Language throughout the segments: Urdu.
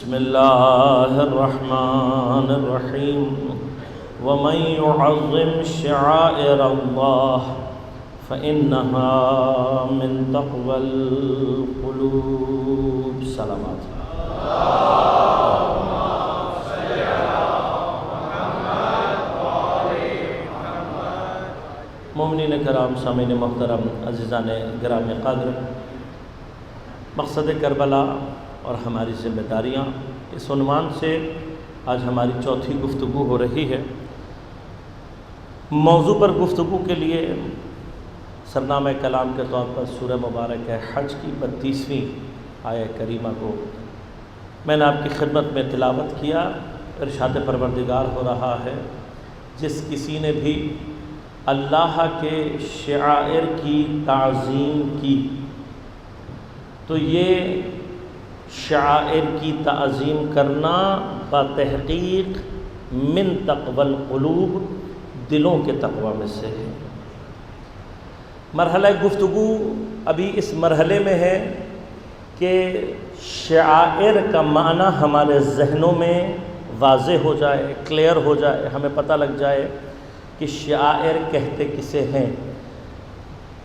بسم اللہ الرحمن الرحیم ومن يعظم شعائر اللہ فإنها من تقوى القلوب. سلامات. مومنین کرام، سامعین محترم، عزیزان گرامی قدر، مقصد کربلا اور ہماری ذمہ داریاں، اس عنوان سے آج ہماری چوتھی گفتگو ہو رہی ہے. موضوع پر گفتگو کے لیے سرنامہ کلام کے طور پر سورہ مبارک حج کی 32ویں آیہ کریمہ کو میں نے آپ کی خدمت میں تلاوت کیا. ارشاد پروردگار ہو رہا ہے، جس کسی نے بھی اللہ کے شعائر کی تعظیم کی تو یہ شعائر کی تعظیم کرنا بتحقیق من تقوی القلوب، دلوں کے تقوی میں سے ہے. مرحلہ گفتگو ابھی اس مرحلے میں ہے کہ شعائر کا معنی ہمارے ذہنوں میں واضح ہو جائے، کلیئر ہو جائے، ہمیں پتہ لگ جائے کہ شعائر کہتے کسے ہیں.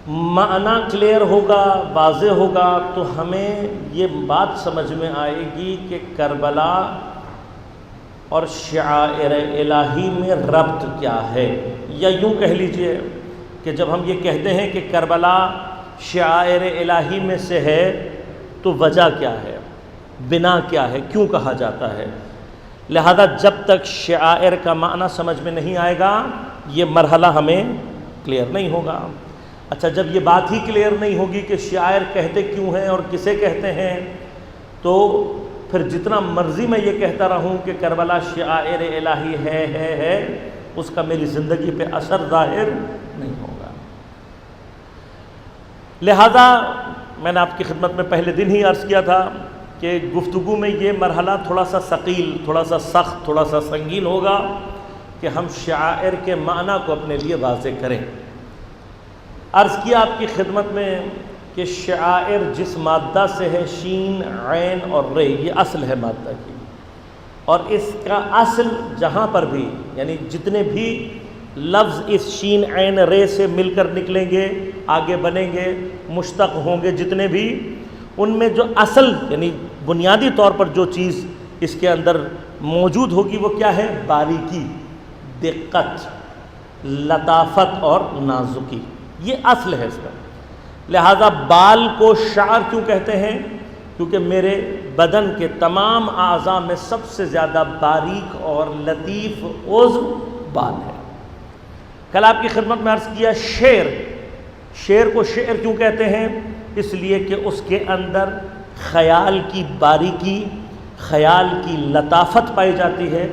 معنی کلیئر ہوگا، واضح ہوگا تو ہمیں یہ بات سمجھ میں آئے گی کہ کربلا اور شعائر الہی میں ربط کیا ہے. یا یوں کہہ لیجئے کہ جب ہم یہ کہتے ہیں کہ کربلا شعائر الہی میں سے ہے تو وجہ کیا ہے، بنا کیا ہے، کیوں کہا جاتا ہے. لہذا جب تک شعائر کا معنی سمجھ میں نہیں آئے گا یہ مرحلہ ہمیں کلیئر نہیں ہوگا. اچھا، جب یہ بات ہی کلیئر نہیں ہوگی کہ شعائر کہتے کیوں ہیں اور کسے کہتے ہیں تو پھر جتنا مرضی میں یہ کہتا رہوں کہ کربلا شعائر الہی ہے اس کا میری زندگی پہ اثر ظاہر نہیں ہوگا. لہذا میں نے آپ کی خدمت میں پہلے دن ہی عرض کیا تھا کہ گفتگو میں یہ مرحلہ تھوڑا سا ثقیل، تھوڑا سا سخت، تھوڑا سا سنگین ہوگا کہ ہم شعائر کے معنی کو اپنے لیے واضح کریں. عرض کیا آپ کی خدمت میں کہ شعائر جس مادہ سے ہے، شین، عین اور رے، یہ اصل ہے مادہ کی، اور اس کا اصل جہاں پر بھی یعنی جتنے بھی لفظ اس شین عین رے سے مل کر نکلیں گے، آگے بنیں گے، مشتق ہوں گے، جتنے بھی ان میں جو اصل یعنی بنیادی طور پر جو چیز اس کے اندر موجود ہوگی وہ کیا ہے؟ باریکی، دقت، لطافت اور نازکی، یہ اصل ہے اس کا. لہذا بال کو شعر کیوں کہتے ہیں؟ کیونکہ میرے بدن کے تمام اعضاء میں سب سے زیادہ باریک اور لطیف عضو بال ہے. کل آپ کی خدمت میں عرض کیا شعر کو شعر کیوں کہتے ہیں؟ اس لیے کہ اس کے اندر خیال کی باریکی، خیال کی لطافت پائی جاتی ہے،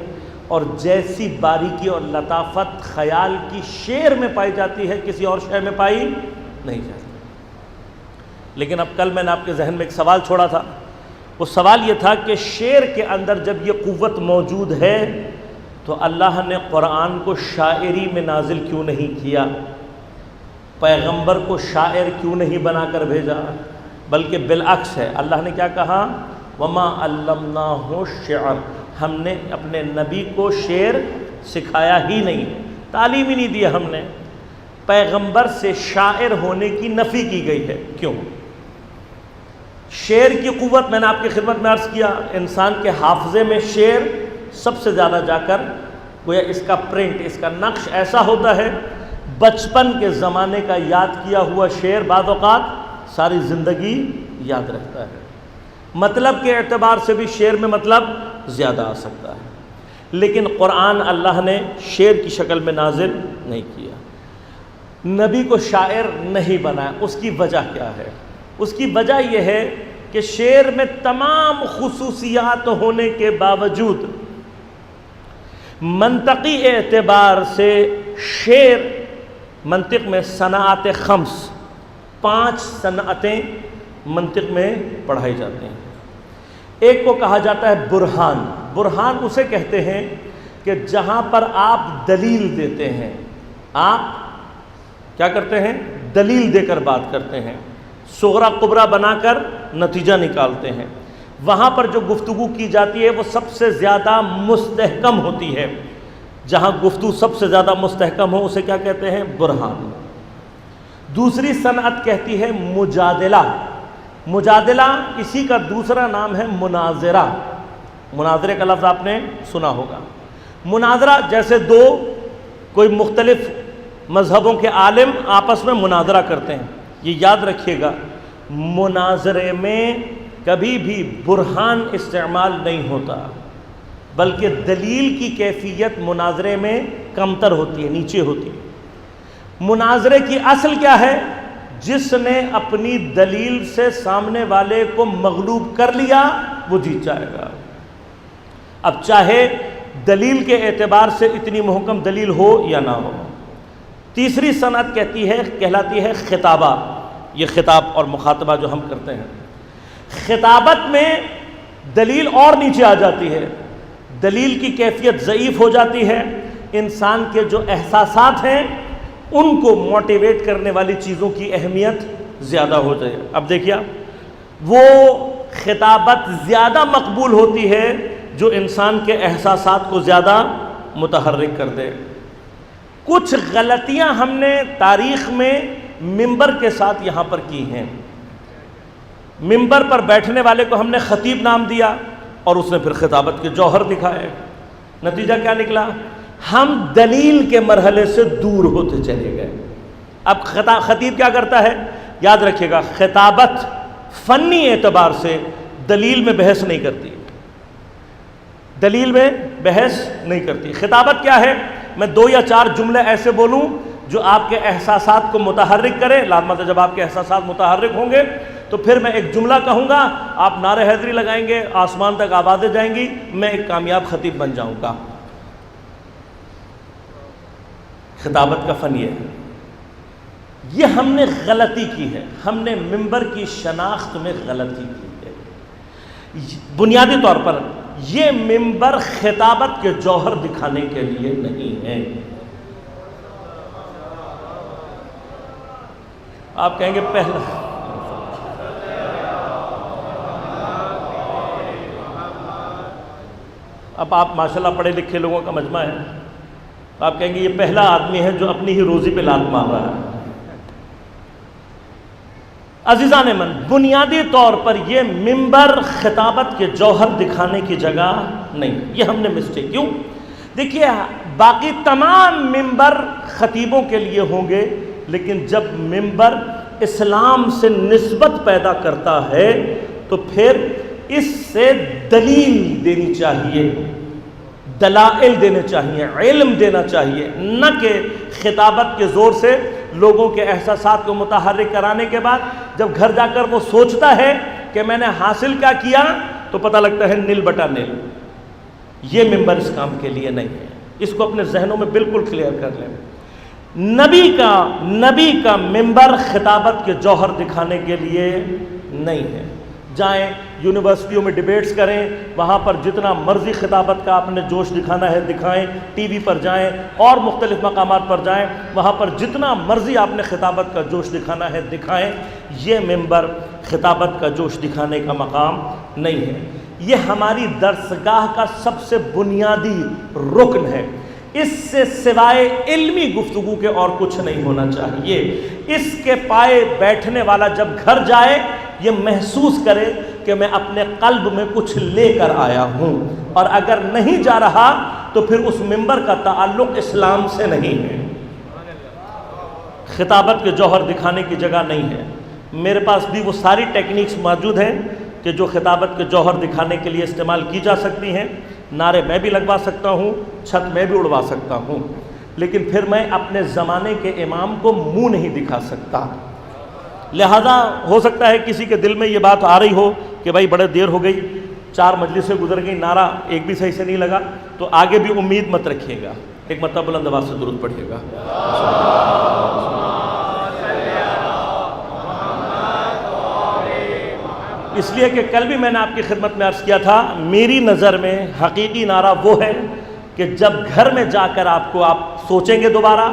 اور جیسی باریکی اور لطافت خیال کی شعر میں پائی جاتی ہے کسی اور شے میں پائی نہیں جاتی. لیکن اب کل میں نے آپ کے ذہن میں ایک سوال چھوڑا تھا. وہ سوال یہ تھا کہ شعر کے اندر جب یہ قوت موجود ہے تو اللہ نے قرآن کو شاعری میں نازل کیوں نہیں کیا؟ پیغمبر کو شاعر کیوں نہیں بنا کر بھیجا؟ بلکہ بالعکس ہے. اللہ نے کیا کہا؟ وما علمناہ الشعر، ہم نے اپنے نبی کو شعر سکھایا ہی نہیں، تعلیم ہی نہیں دی ہم نے. پیغمبر سے شاعر ہونے کی نفی کی گئی ہے. کیوں؟ شعر کی قوت میں نے آپ کی خدمت میں عرض کیا، انسان کے حافظے میں شعر سب سے زیادہ جا کر گویا اس کا پرنٹ، اس کا نقش ایسا ہوتا ہے، بچپن کے زمانے کا یاد کیا ہوا شعر بعض اوقات ساری زندگی یاد رہتا ہے. مطلب کے اعتبار سے بھی شعر میں مطلب زیادہ آ سکتا ہے، لیکن قرآن اللہ نے شعر کی شکل میں نازل نہیں کیا، نبی کو شاعر نہیں بنایا. اس کی وجہ کیا ہے؟ اس کی وجہ یہ ہے کہ شعر میں تمام خصوصیات ہونے کے باوجود منطقی اعتبار سے شعر، منطق میں صنعت خمس، 5 صنعتیں منطق میں پڑھائی جاتی ہیں. ایک کو کہا جاتا ہے برہان. برہان اسے کہتے ہیں کہ جہاں پر آپ دلیل دیتے ہیں، آپ کیا کرتے ہیں؟ دلیل دے کر بات کرتے ہیں، صغرا کبرا بنا کر نتیجہ نکالتے ہیں. وہاں پر جو گفتگو کی جاتی ہے وہ سب سے زیادہ مستحکم ہوتی ہے. جہاں گفتگو سب سے زیادہ مستحکم ہو اسے کیا کہتے ہیں؟ برہان. دوسری صنعت کہتی ہے مجادلہ. مجادلہ اسی کا دوسرا نام ہے مناظرہ. مناظرے کا لفظ آپ نے سنا ہوگا. مناظرہ جیسے دو کوئی مختلف مذہبوں کے عالم آپس میں مناظرہ کرتے ہیں. یہ یاد رکھیے گا مناظرے میں کبھی بھی برہان استعمال نہیں ہوتا، بلکہ دلیل کی کیفیت مناظرے میں کمتر ہوتی ہے، نیچے ہوتی ہے. مناظرے کی اصل کیا ہے؟ جس نے اپنی دلیل سے سامنے والے کو مغلوب کر لیا وہ جیت جائے گا. اب چاہے دلیل کے اعتبار سے اتنی محکم دلیل ہو یا نہ ہو. تیسری صنعت کہلاتی ہے خطابہ. یہ خطاب اور مخاطبہ جو ہم کرتے ہیں. خطابت میں دلیل اور نیچے آ جاتی ہے، دلیل کی کیفیت ضعیف ہو جاتی ہے. انسان کے جو احساسات ہیں ان کو موٹیویٹ کرنے والی چیزوں کی اہمیت زیادہ ہو جائے. اب دیکھیے وہ خطابت زیادہ مقبول ہوتی ہے جو انسان کے احساسات کو زیادہ متحرک کر دے. کچھ غلطیاں ہم نے تاریخ میں منبر کے ساتھ یہاں پر کی ہیں. منبر پر بیٹھنے والے کو ہم نے خطیب نام دیا اور اس نے پھر خطابت کے جوہر دکھائے. نتیجہ کیا نکلا؟ ہم دلیل کے مرحلے سے دور ہوتے چلے گئے. اب خطیب کیا کرتا ہے؟ یاد رکھیے گا خطابت فنی اعتبار سے دلیل میں بحث نہیں کرتی. دلیل میں بحث نہیں کرتی. خطابت کیا ہے؟ میں 2 یا 4 جملے ایسے بولوں جو آپ کے احساسات کو متحرک کرے. لازماً جب آپ کے احساسات متحرک ہوں گے تو پھر میں ایک جملہ کہوں گا، آپ نعرہ حیدری لگائیں گے، آسمان تک آوازیں جائیں گی، میں ایک کامیاب خطیب بن جاؤں گا. خطابت کا فن یہ ہے. یہ ہم نے غلطی کی ہے، ہم نے منبر کی شناخت میں غلطی کی ہے. بنیادی طور پر یہ منبر خطابت کے جوہر دکھانے کے لیے نہیں ہے. آپ کہیں گے پہلا اب آپ ماشاءاللہ پڑھے لکھے لوگوں کا مجمع ہے، آپ کہیں گے یہ پہلا آدمی ہے جو اپنی ہی روزی پہ لات مار رہا ہے. عزیزان من، بنیادی طور پر یہ منبر خطابت کے جوہر دکھانے کی جگہ نہیں. یہ ہم نے مسٹیک کیوں؟ دیکھیے باقی تمام منبر خطیبوں کے لیے ہوں گے، لیکن جب منبر اسلام سے نسبت پیدا کرتا ہے تو پھر اس سے دلیل دینی چاہیے، دلائل دینے چاہیے، علم دینا چاہیے، نہ کہ خطابت کے زور سے لوگوں کے احساسات کو متحرک کرانے کے بعد جب گھر جا کر وہ سوچتا ہے کہ میں نے حاصل کیا کیا تو پتہ لگتا ہے نل بٹا نل. یہ منبر اس کام کے لیے نہیں ہے. اس کو اپنے ذہنوں میں بالکل کلیئر کر لیں. نبی کا منبر خطابت کے جوہر دکھانے کے لیے نہیں ہے. جائیں یونیورسٹیوں میں ڈیبیٹس کریں، وہاں پر جتنا مرضی خطابت کا آپ نے جوش دکھانا ہے دکھائیں. ٹی وی پر جائیں اور مختلف مقامات پر جائیں، وہاں پر جتنا مرضی آپ نے خطابت کا جوش دکھانا ہے دکھائیں. یہ منبر خطابت کا جوش دکھانے کا مقام نہیں ہے. یہ ہماری درسگاہ کا سب سے بنیادی رکن ہے. اس سے سوائے علمی گفتگو کے اور کچھ نہیں ہونا چاہیے. اس کے پائے بیٹھنے والا جب گھر جائے یہ محسوس کرے کہ میں اپنے قلب میں کچھ لے کر آیا ہوں، اور اگر نہیں جا رہا تو پھر اس منبر کا تعلق اسلام سے نہیں ہے. خطابت کے جوہر دکھانے کی جگہ نہیں ہے. میرے پاس بھی وہ ساری ٹیکنیکس موجود ہیں کہ جو خطابت کے جوہر دکھانے کے لیے استعمال کی جا سکتی ہیں. نعرے میں بھی لگوا سکتا ہوں، چھت میں بھی اڑوا سکتا ہوں، لیکن پھر میں اپنے زمانے کے امام کو منہ نہیں دکھا سکتا. لہذا ہو سکتا ہے کسی کے دل میں یہ بات آ رہی ہو کہ بھائی بڑے دیر ہو گئی، 4 مجلسیں گزر گئی، نعرہ ایک بھی صحیح سے نہیں لگا، تو آگے بھی امید مت رکھیے گا. ایک مرتبہ بلند آواز سے درود پڑھیے گا. اس لیے کہ کل بھی میں نے آپ کی خدمت میں عرض کیا تھا، میری نظر میں حقیقی نعرہ وہ ہے کہ جب گھر میں جا کر آپ سوچیں گے دوبارہ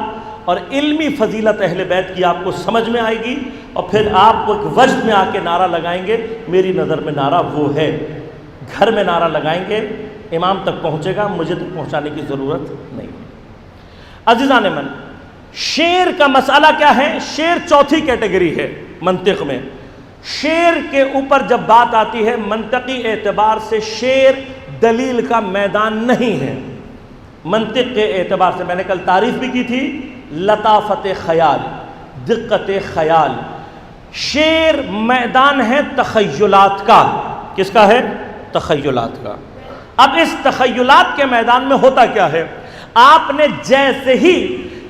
اور علمی فضیلت اہل بیت کی آپ کو سمجھ میں آئے گی، اور پھر آپ ایک وجد میں آ کے نعرہ لگائیں گے. میری نظر میں نعرہ وہ ہے. گھر میں نعرہ لگائیں گے، امام تک پہنچے گا، مجھے تک پہنچانے کی ضرورت نہیں. عزیزان من، شعر کا مسئلہ کیا ہے؟ شعر چوتھی کیٹیگری ہے منطق میں. شعر کے اوپر جب بات آتی ہے منطقی اعتبار سے شعر دلیل کا میدان نہیں ہے. منطق کے اعتبار سے میں نے کل تعریف بھی کی تھی، لطافت خیال، دقت خیال. شعر میدان ہے تخیلات کا. کس کا ہے؟ تخیلات کا. اب اس تخیلات کے میدان میں ہوتا کیا ہے؟ آپ نے جیسے ہی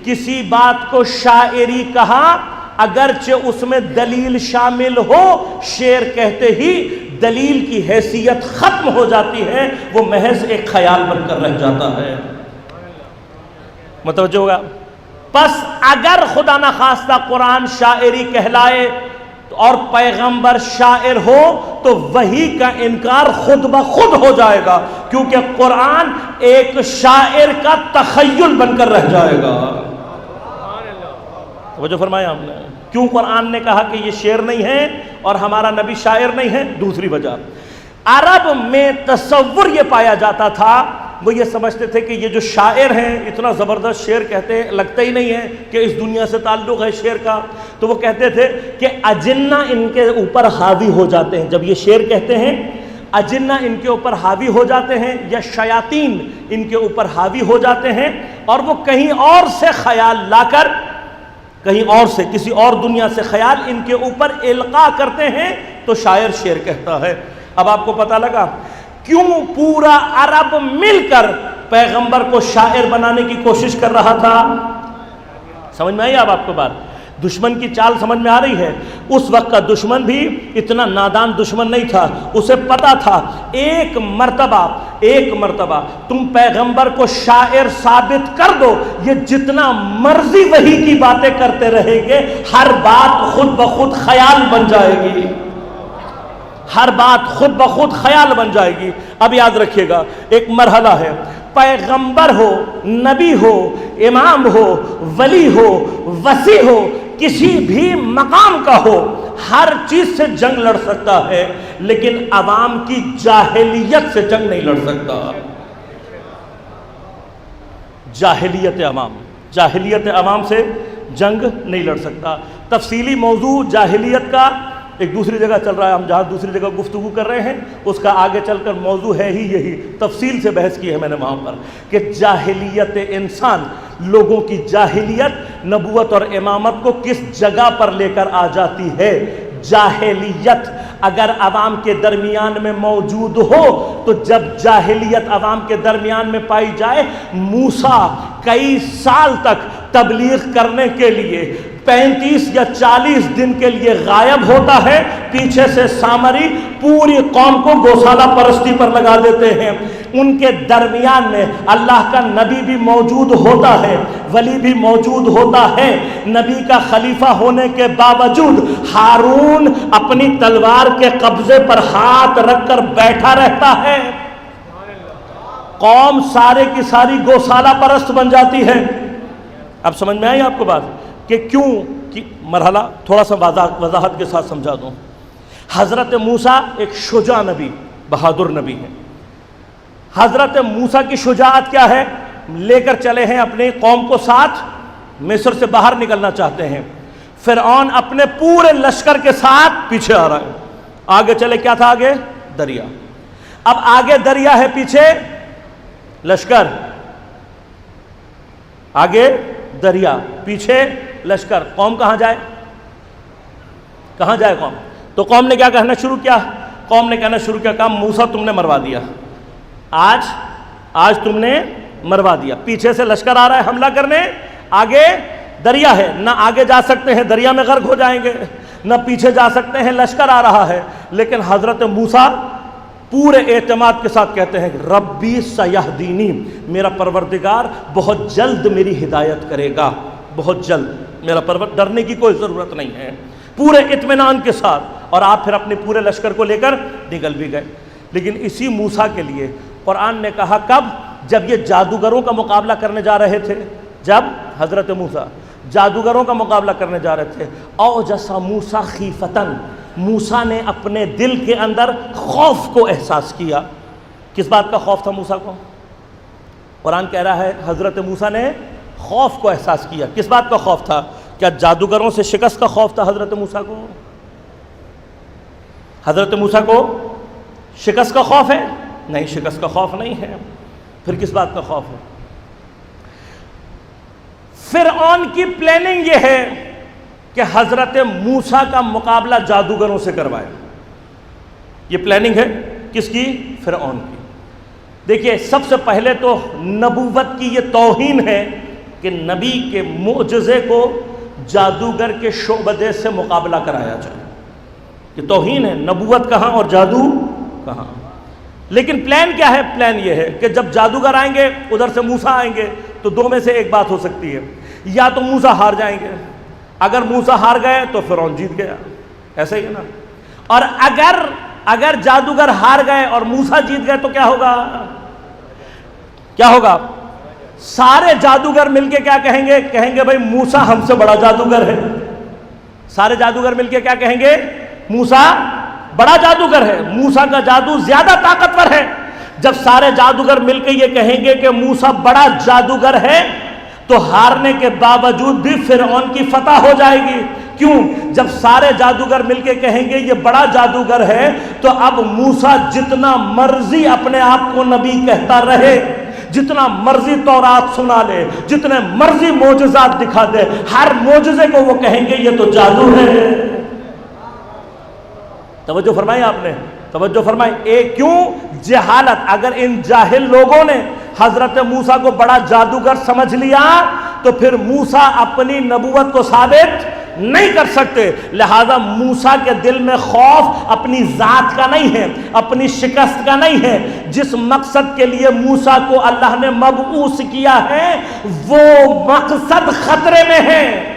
کسی بات کو شاعری کہا، اگرچہ اس میں دلیل شامل ہو، شعر کہتے ہی دلیل کی حیثیت ختم ہو جاتی ہے، وہ محض ایک خیال بن کر رہ جاتا ہے. متوجہ ہوگا؟ پس اگر خدا نخواستہ قرآن شاعری کہلائے اور پیغمبر شاعر ہو تو وحی کا انکار خود بخود ہو جائے گا، کیونکہ قرآن ایک شاعر کا تخیل بن کر رہ جائے گا. وہ جو فرمایا ہم نے، کیوں قرآن نے کہا کہ یہ شعر نہیں ہے اور ہمارا نبی شاعر نہیں ہے؟ دوسری وجہ، عرب میں تصور یہ پایا جاتا تھا، وہ یہ سمجھتے تھے کہ یہ جو شاعر ہیں اتنا زبردست شعر کہتے ہیں، لگتا ہی نہیں ہے کہ اس دنیا سے تعلق ہے شعر کا. تو وہ کہتے تھے کہ اجنہ ان کے اوپر حاوی ہو جاتے ہیں. جب یہ شعر کہتے ہیں اجنہ ان کے اوپر حاوی ہو جاتے ہیں، یا شیاطین ان کے اوپر حاوی ہو جاتے ہیں، اور وہ کہیں اور سے خیال لا کر، کہیں اور سے، کسی اور دنیا سے خیال ان کے اوپر القاء کرتے ہیں، تو شاعر شعر کہتا ہے. اب آپ کو پتہ لگا کیوں پورا عرب مل کر پیغمبر کو شاعر بنانے کی کوشش کر رہا تھا؟ سمجھ میں آئی اب آپ کو بات؟ دشمن کی چال سمجھ میں آ رہی ہے؟ اس وقت کا دشمن بھی اتنا نادان دشمن نہیں تھا. اسے پتا تھا ایک مرتبہ تم پیغمبر کو شاعر ثابت کر دو، یہ جتنا مرضی وحی کی باتیں کرتے رہیں گے، ہر بات خود بخود خیال بن جائے گی. ہر بات خود بخود خیال بن جائے گی. اب یاد رکھیے گا، ایک مرحلہ ہے، پیغمبر ہو، نبی ہو، امام ہو، ولی ہو، وصی ہو، کسی بھی مقام کا ہو، ہر چیز سے جنگ لڑ سکتا ہے، لیکن عوام کی جاہلیت سے جنگ نہیں لڑ سکتا. جاہلیت عوام سے جنگ نہیں لڑ سکتا. تفصیلی موضوع جاہلیت کا ایک دوسری جگہ چل رہا ہے، ہم جہاں دوسری جگہ گفتگو کر رہے ہیں اس کا آگے چل کر موضوع ہے ہی یہی. تفصیل سے بحث کی ہے میں نے وہاں پر کہ جاہلیت انسان، لوگوں کی جاہلیت نبوت اور امامت کو کس جگہ پر لے کر آ جاتی ہے. جاہلیت اگر عوام کے درمیان میں موجود ہو تو جب جاہلیت عوام کے درمیان میں پائی جائے، موسیٰ کئی سال تک تبلیغ کرنے کے لیے 35 یا 40 دن کے لیے غائب ہوتا ہے، پیچھے سے سامری پوری قوم کو گوسالہ پرستی پر لگا دیتے ہیں. ان کے درمیان میں اللہ کا نبی بھی موجود ہوتا ہے، ولی بھی موجود ہوتا ہے. نبی کا خلیفہ ہونے کے باوجود ہارون اپنی تلوار کے قبضے پر ہاتھ رکھ کر بیٹھا رہتا ہے. قوم سارے کی ساری گوسالہ پرست بن جاتی ہے. اب سمجھ میں آئی آپ کو بات کہ کیوں کی مرحلہ تھوڑا سا وضاحت کے ساتھ سمجھا دوں. حضرت موسیٰ ایک شجاع نبی، بہادر نبی ہے. حضرت موسیٰ کی شجاعت کیا ہے؟ لے کر چلے ہیں اپنی قوم کو ساتھ، مصر سے باہر نکلنا چاہتے ہیں. فرعون اپنے پورے لشکر کے ساتھ پیچھے آ رہا ہے. آگے چلے، کیا تھا آگے؟ دریا. اب آگے دریا ہے، پیچھے لشکر. آگے دریا، پیچھے لشکر. قوم کہاں جائے؟ کہاں جائے قوم؟ تو قوم نے کیا کہنا شروع کیا؟ قوم نے کہنا شروع کیا، کہا موسیٰ تم نے مروا دیا، آج تم نے مروا دیا. پیچھے سے لشکر آ رہا ہے حملہ کرنے، آگے دریا ہے، نہ آگے جا سکتے ہیں، دریا میں غرق ہو جائیں گے، نہ پیچھے جا سکتے ہیں، لشکر آ رہا ہے. لیکن حضرت موسیٰ پورے اعتماد کے ساتھ کہتے ہیں ربی سیہدینی، میرا پروردگار بہت جلد میری ہدایت کرے گا، بہت جلد میرا پروردگار، ڈرنے کی کوئی ضرورت نہیں ہے، پورے اطمینان کے ساتھ. اور آپ پھر اپنے پورے لشکر کو لے کر نکل بھی گئے. لیکن اسی موسیٰ کے لیے قرآن نے کہا کب؟ جب یہ جادوگروں کا مقابلہ کرنے جا رہے تھے. جب حضرت موسیٰ جادوگروں کا مقابلہ کرنے جا رہے تھے. اوجس موسیٰ خیفتن، موسیٰ نے اپنے دل کے اندر خوف کو احساس کیا. کس بات کا خوف تھا موسیٰ کو؟ قرآن کہہ رہا ہے حضرت موسیٰ نے خوف کو احساس کیا. کس بات کا خوف تھا؟ کیا جادوگروں سے شکست کا خوف تھا حضرت موسیٰ کو؟ حضرت موسیٰ کو شکست کا خوف ہے؟ نہیں، شکست کا خوف نہیں ہے. پھر کس بات کا خوف ہے؟ فرعون کی پلاننگ یہ ہے کہ حضرت موسیٰ کا مقابلہ جادوگروں سے کروائے. یہ پلاننگ ہے کس کی؟ فرعون کی. دیکھیے سب سے پہلے تو نبوت کی یہ توہین ہے کہ نبی کے معجزے کو جادوگر کے شعبدے سے مقابلہ کرایا جائے. یہ توہین ہے. نبوت کہاں اور جادو کہاں؟ لیکن پلان کیا ہے؟ پلان یہ ہے کہ جب جادوگر آئیں گے ادھر سے موسیٰ آئیں گے تو دو میں سے ایک بات ہو سکتی ہے، یا تو موسیٰ ہار جائیں گے، اگر موسیٰ ہار گئے تو فرعون جیت گیا. ایسا ہی ہے نا؟ اور اگر جادوگر ہار گئے اور موسیٰ جیت گئے تو کیا ہوگا؟ کیا ہوگا؟ سارے جادوگر مل کے کیا کہیں گے؟ کہیں گے بھائی موسیٰ ہم سے بڑا جادوگر ہے. سارے جادوگر مل کے کیا کہیں گے؟ موسیٰ بڑا جادوگر ہے، موسیٰ کا جادو زیادہ طاقتور ہے. جب سارے جادوگر مل کے یہ کہیں گے کہ موسیٰ بڑا جادوگر ہے تو ہارنے کے باوجود بھی فرعون کی فتح ہو جائے گی. کیوں؟ جب سارے جادوگر مل کے کہیں گے یہ بڑا جادوگر ہے تو اب موسیٰ جتنا مرضی اپنے آپ کو نبی کہتا رہے، جتنا مرضی تورات سنا لے، جتنے مرضی معجزات دکھا دے، ہر معجزے کو وہ کہیں گے یہ تو جادو ہے. توجہ فرمائی آپ نے؟ توجہ فرمائی. کیوں؟ جہالت. اگر ان جاہل لوگوں نے حضرت موسیٰ کو بڑا جادوگر سمجھ لیا تو پھر موسیٰ اپنی نبوت کو ثابت نہیں کر سکتے. لہذا موسیٰ کے دل میں خوف اپنی ذات کا نہیں ہے، اپنی شکست کا نہیں ہے. جس مقصد کے لیے موسیٰ کو اللہ نے مبعوث کیا ہے وہ مقصد خطرے میں ہے.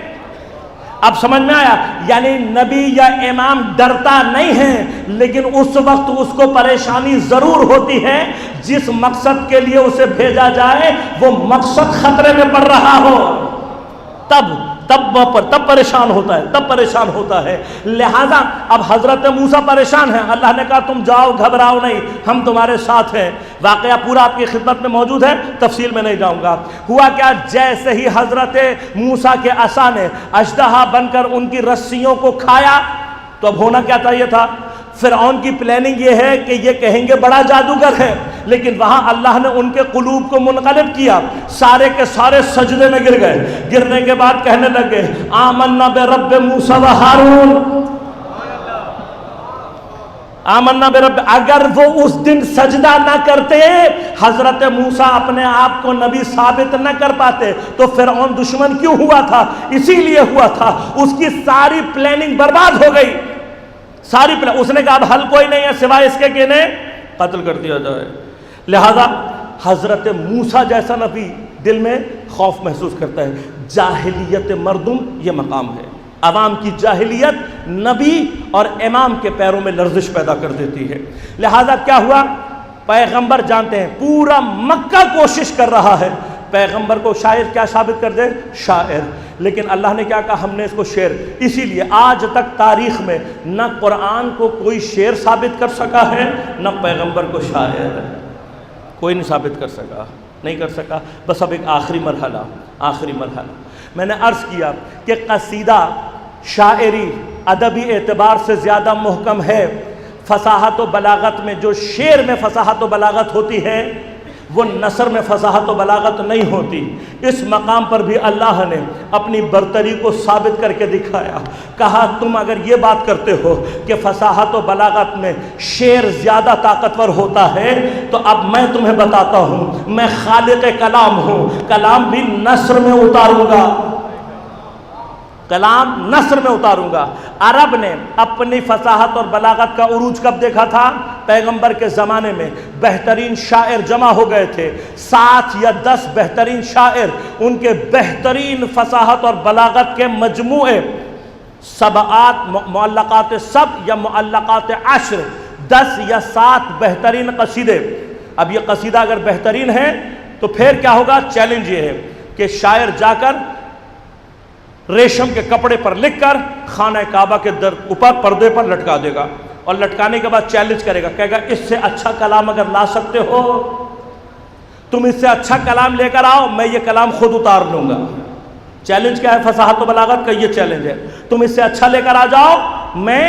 اب سمجھ میں آیا؟ یعنی نبی یا امام ڈرتا نہیں ہے، لیکن اس وقت اس کو پریشانی ضرور ہوتی ہے جس مقصد کے لیے اسے بھیجا جائے وہ مقصد خطرے میں پڑ رہا ہو، تب پریشان ہوتا ہے. لہذا اب حضرت موسیٰ پریشان ہیں. اللہ نے کہا تم جاؤ، گھبراؤ نہیں، ہم تمہارے ساتھ ہیں. واقعہ پورا آپ کی خدمت میں موجود ہے، تفصیل میں نہیں جاؤں گا. ہوا کیا؟ جیسے ہی حضرت موسیٰ کے عصا نے اژدہا بن کر ان کی رسیوں کو کھایا تو اب ہونا کیا چاہیے تھا؟ فرعون کی پلاننگ یہ ہے کہ یہ کہیں گے بڑا جادوگر ہے، لیکن وہاں اللہ نے ان کے قلوب کو منقلب کیا. سارے کے سارے سجدے میں گر گئے. گرنے کے بعد کہنے لگے آمنا برب موسیٰ و ہارون، آمنا برب. اگر وہ اس دن سجدہ نہ کرتے، حضرت موسیٰ اپنے آپ کو نبی ثابت نہ کر پاتے تو فرعون دشمن کیوں ہوا تھا؟ اسی لیے ہوا تھا. اس کی ساری پلاننگ برباد ہو گئی. ساری اس نے کہا اب حل کوئی نہیں ہے سوائے اس کے کہ انہیں قتل کر دیا جائے. لہذا حضرت موسیٰ جیسا نبی دل میں خوف محسوس کرتا ہے. جاہلیت مردم یہ مقام ہے. عوام کی جاہلیت نبی اور امام کے پیروں میں لرزش پیدا کر دیتی ہے. لہذا کیا ہوا؟ پیغمبر جانتے ہیں پورا مکہ کوشش کر رہا ہے پیغمبر کو شاعر کیا ثابت کر دے؟ شاعر. لیکن اللہ نے کیا کہا؟ ہم نے اس کو شعر. اسی لیے آج تک تاریخ میں نہ قرآن کو کوئی شعر ثابت کر سکا ہے نہ پیغمبر کو شاعر. کوئی نہیں ثابت کر سکا، نہیں کر سکا. بس اب ایک آخری مرحلہ میں نے عرض کیا کہ قصیدہ شاعری ادبی اعتبار سے زیادہ محکم ہے. فصاحت و بلاغت میں جو شعر میں فصاحت و بلاغت ہوتی ہے وہ نثر میں فصاحت و بلاغت نہیں ہوتی. اس مقام پر بھی اللہ نے اپنی برتری کو ثابت کر کے دکھایا. کہا تم اگر یہ بات کرتے ہو کہ فصاحت و بلاغت میں شعر زیادہ طاقتور ہوتا ہے تو اب میں تمہیں بتاتا ہوں میں خالق کلام ہوں. کلام بھی نثر میں اتاروں گا، کلام نثر میں اتاروں گا. عرب نے اپنی فصاحت اور بلاغت کا عروج کب دیکھا تھا؟ پیغمبر کے زمانے میں بہترین شاعر جمع ہو گئے تھے. 7 یا 10 بہترین شاعر، ان کے بہترین فصاحت اور بلاغت کے مجموعے، سبعات معلقات سب یا معلقات 10 10 یا 7 بہترین قصیدے. اب یہ قصیدہ اگر بہترین ہے تو پھر کیا ہوگا؟ چیلنج یہ ہے کہ شاعر جا کر ریشم کے کپڑے پر لکھ کر خانہ کعبہ کے در اوپر پردے پر لٹکا دے گا، اور لٹکانے کے بعد چیلنج کرے گا، کہے گا اس سے اچھا کلام اگر لا سکتے ہو، تم اس سے اچھا کلام لے کر آؤ، میں یہ کلام خود اتار لوں گا۔ چیلنج کیا ہے؟ فصاحت و بلاغت کا یہ چیلنج ہے، تم اس سے اچھا لے کر آ جاؤ، میں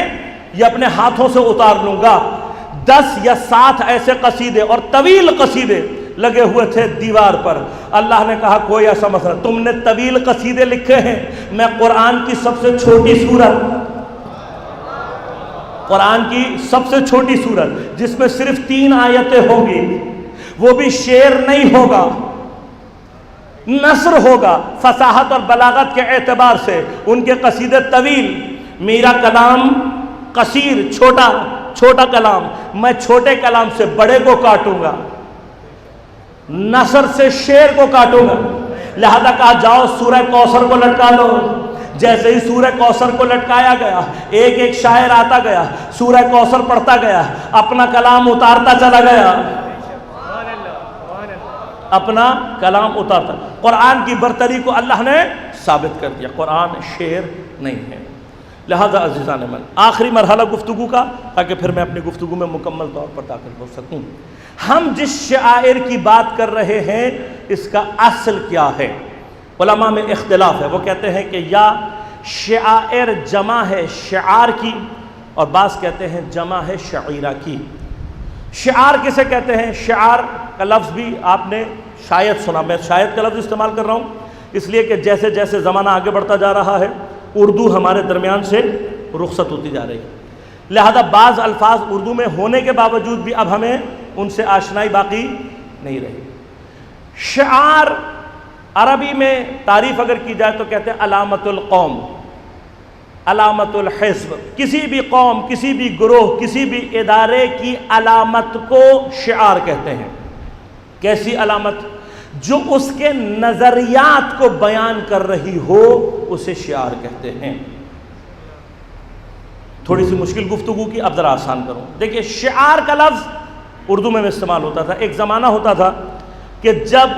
یہ اپنے ہاتھوں سے اتار لوں گا۔ 10 یا 7 ایسے قصیدے اور طویل قصیدے لگے ہوئے تھے دیوار پر۔ اللہ نے کہا کوئی ایسا مسئلہ، تم نے طویل قصیدے لکھے ہیں، میں قرآن کی سب سے چھوٹی سورت، قرآن کی سب سے چھوٹی سورت جس میں صرف 3 آیتیں ہوں گی، وہ بھی شعر نہیں ہوگا، نثر ہوگا، فصاحت اور بلاغت کے اعتبار سے ان کے قصیدے طویل، میرا کلام قصیر، چھوٹا کلام، میں چھوٹے کلام سے بڑے کو کاٹوں گا، نثر سے شعر کو کاٹوں گا۔ لہذا کہا جاؤ سورہ کوثر کو لٹکا لو۔ جیسے ہی سورہ کوثر کو لٹکایا گیا، ایک ایک شاعر آتا گیا، سورہ کوثر پڑھتا گیا، اپنا کلام اتارتا چلا گیا، اپنا کلام اتارتا۔ قرآن کی برتری کو اللہ نے ثابت کر دیا، قرآن شعر نہیں ہے۔ لہذا عزیزان من، آخری مرحلہ گفتگو کا، تاکہ پھر میں اپنی گفتگو میں مکمل طور پر داخل ہو سکوں، ہم جس شعائر کی بات کر رہے ہیں اس کا اصل کیا ہے؟ علماء میں اختلاف ہے، وہ کہتے ہیں کہ یا شعائر جمع ہے شعار کی، اور بعض کہتے ہیں جمع ہے شعیرہ کی۔ شعار کسے کہتے ہیں؟ شعار کا لفظ بھی آپ نے شاید سنا، میں شاید کا لفظ استعمال کر رہا ہوں اس لیے کہ جیسے جیسے زمانہ آگے بڑھتا جا رہا ہے اردو ہمارے درمیان سے رخصت ہوتی جا رہی ہے، لہذا بعض الفاظ اردو میں ہونے کے باوجود بھی اب ہمیں ان سے آشنائی باقی نہیں رہی۔ شعار عربی میں تعریف اگر کی جائے تو کہتے ہیں علامت القوم، علامت الحزب، کسی بھی قوم، کسی بھی گروہ، کسی بھی ادارے کی علامت کو شعار کہتے ہیں۔ کیسی علامت؟ جو اس کے نظریات کو بیان کر رہی ہو اسے شعار کہتے ہیں۔ تھوڑی سی مشکل گفتگو کی، اب ذرا آسان کروں۔ دیکھیے شعار کا لفظ اردو میں استعمال ہوتا تھا، ایک زمانہ ہوتا تھا کہ جب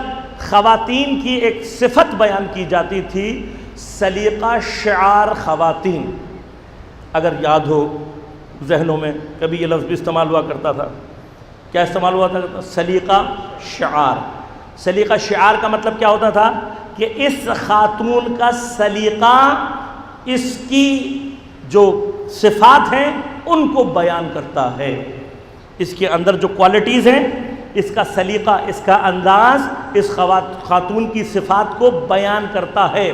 خواتین کی ایک صفت بیان کی جاتی تھی، سلیقہ شعار خواتین، اگر یاد ہو ذہنوں میں کبھی یہ لفظ بھی استعمال ہوا کرتا تھا۔ کیا استعمال ہوا تھا؟ سلیقہ شعار۔ سلیقہ شعار کا مطلب کیا ہوتا تھا کہ اس خاتون کا سلیقہ، اس کی جو صفات ہیں ان کو بیان کرتا ہے، اس کے اندر جو کوالٹیز ہیں، اس کا سلیقہ، اس کا انداز اس خاتون کی صفات کو بیان کرتا ہے۔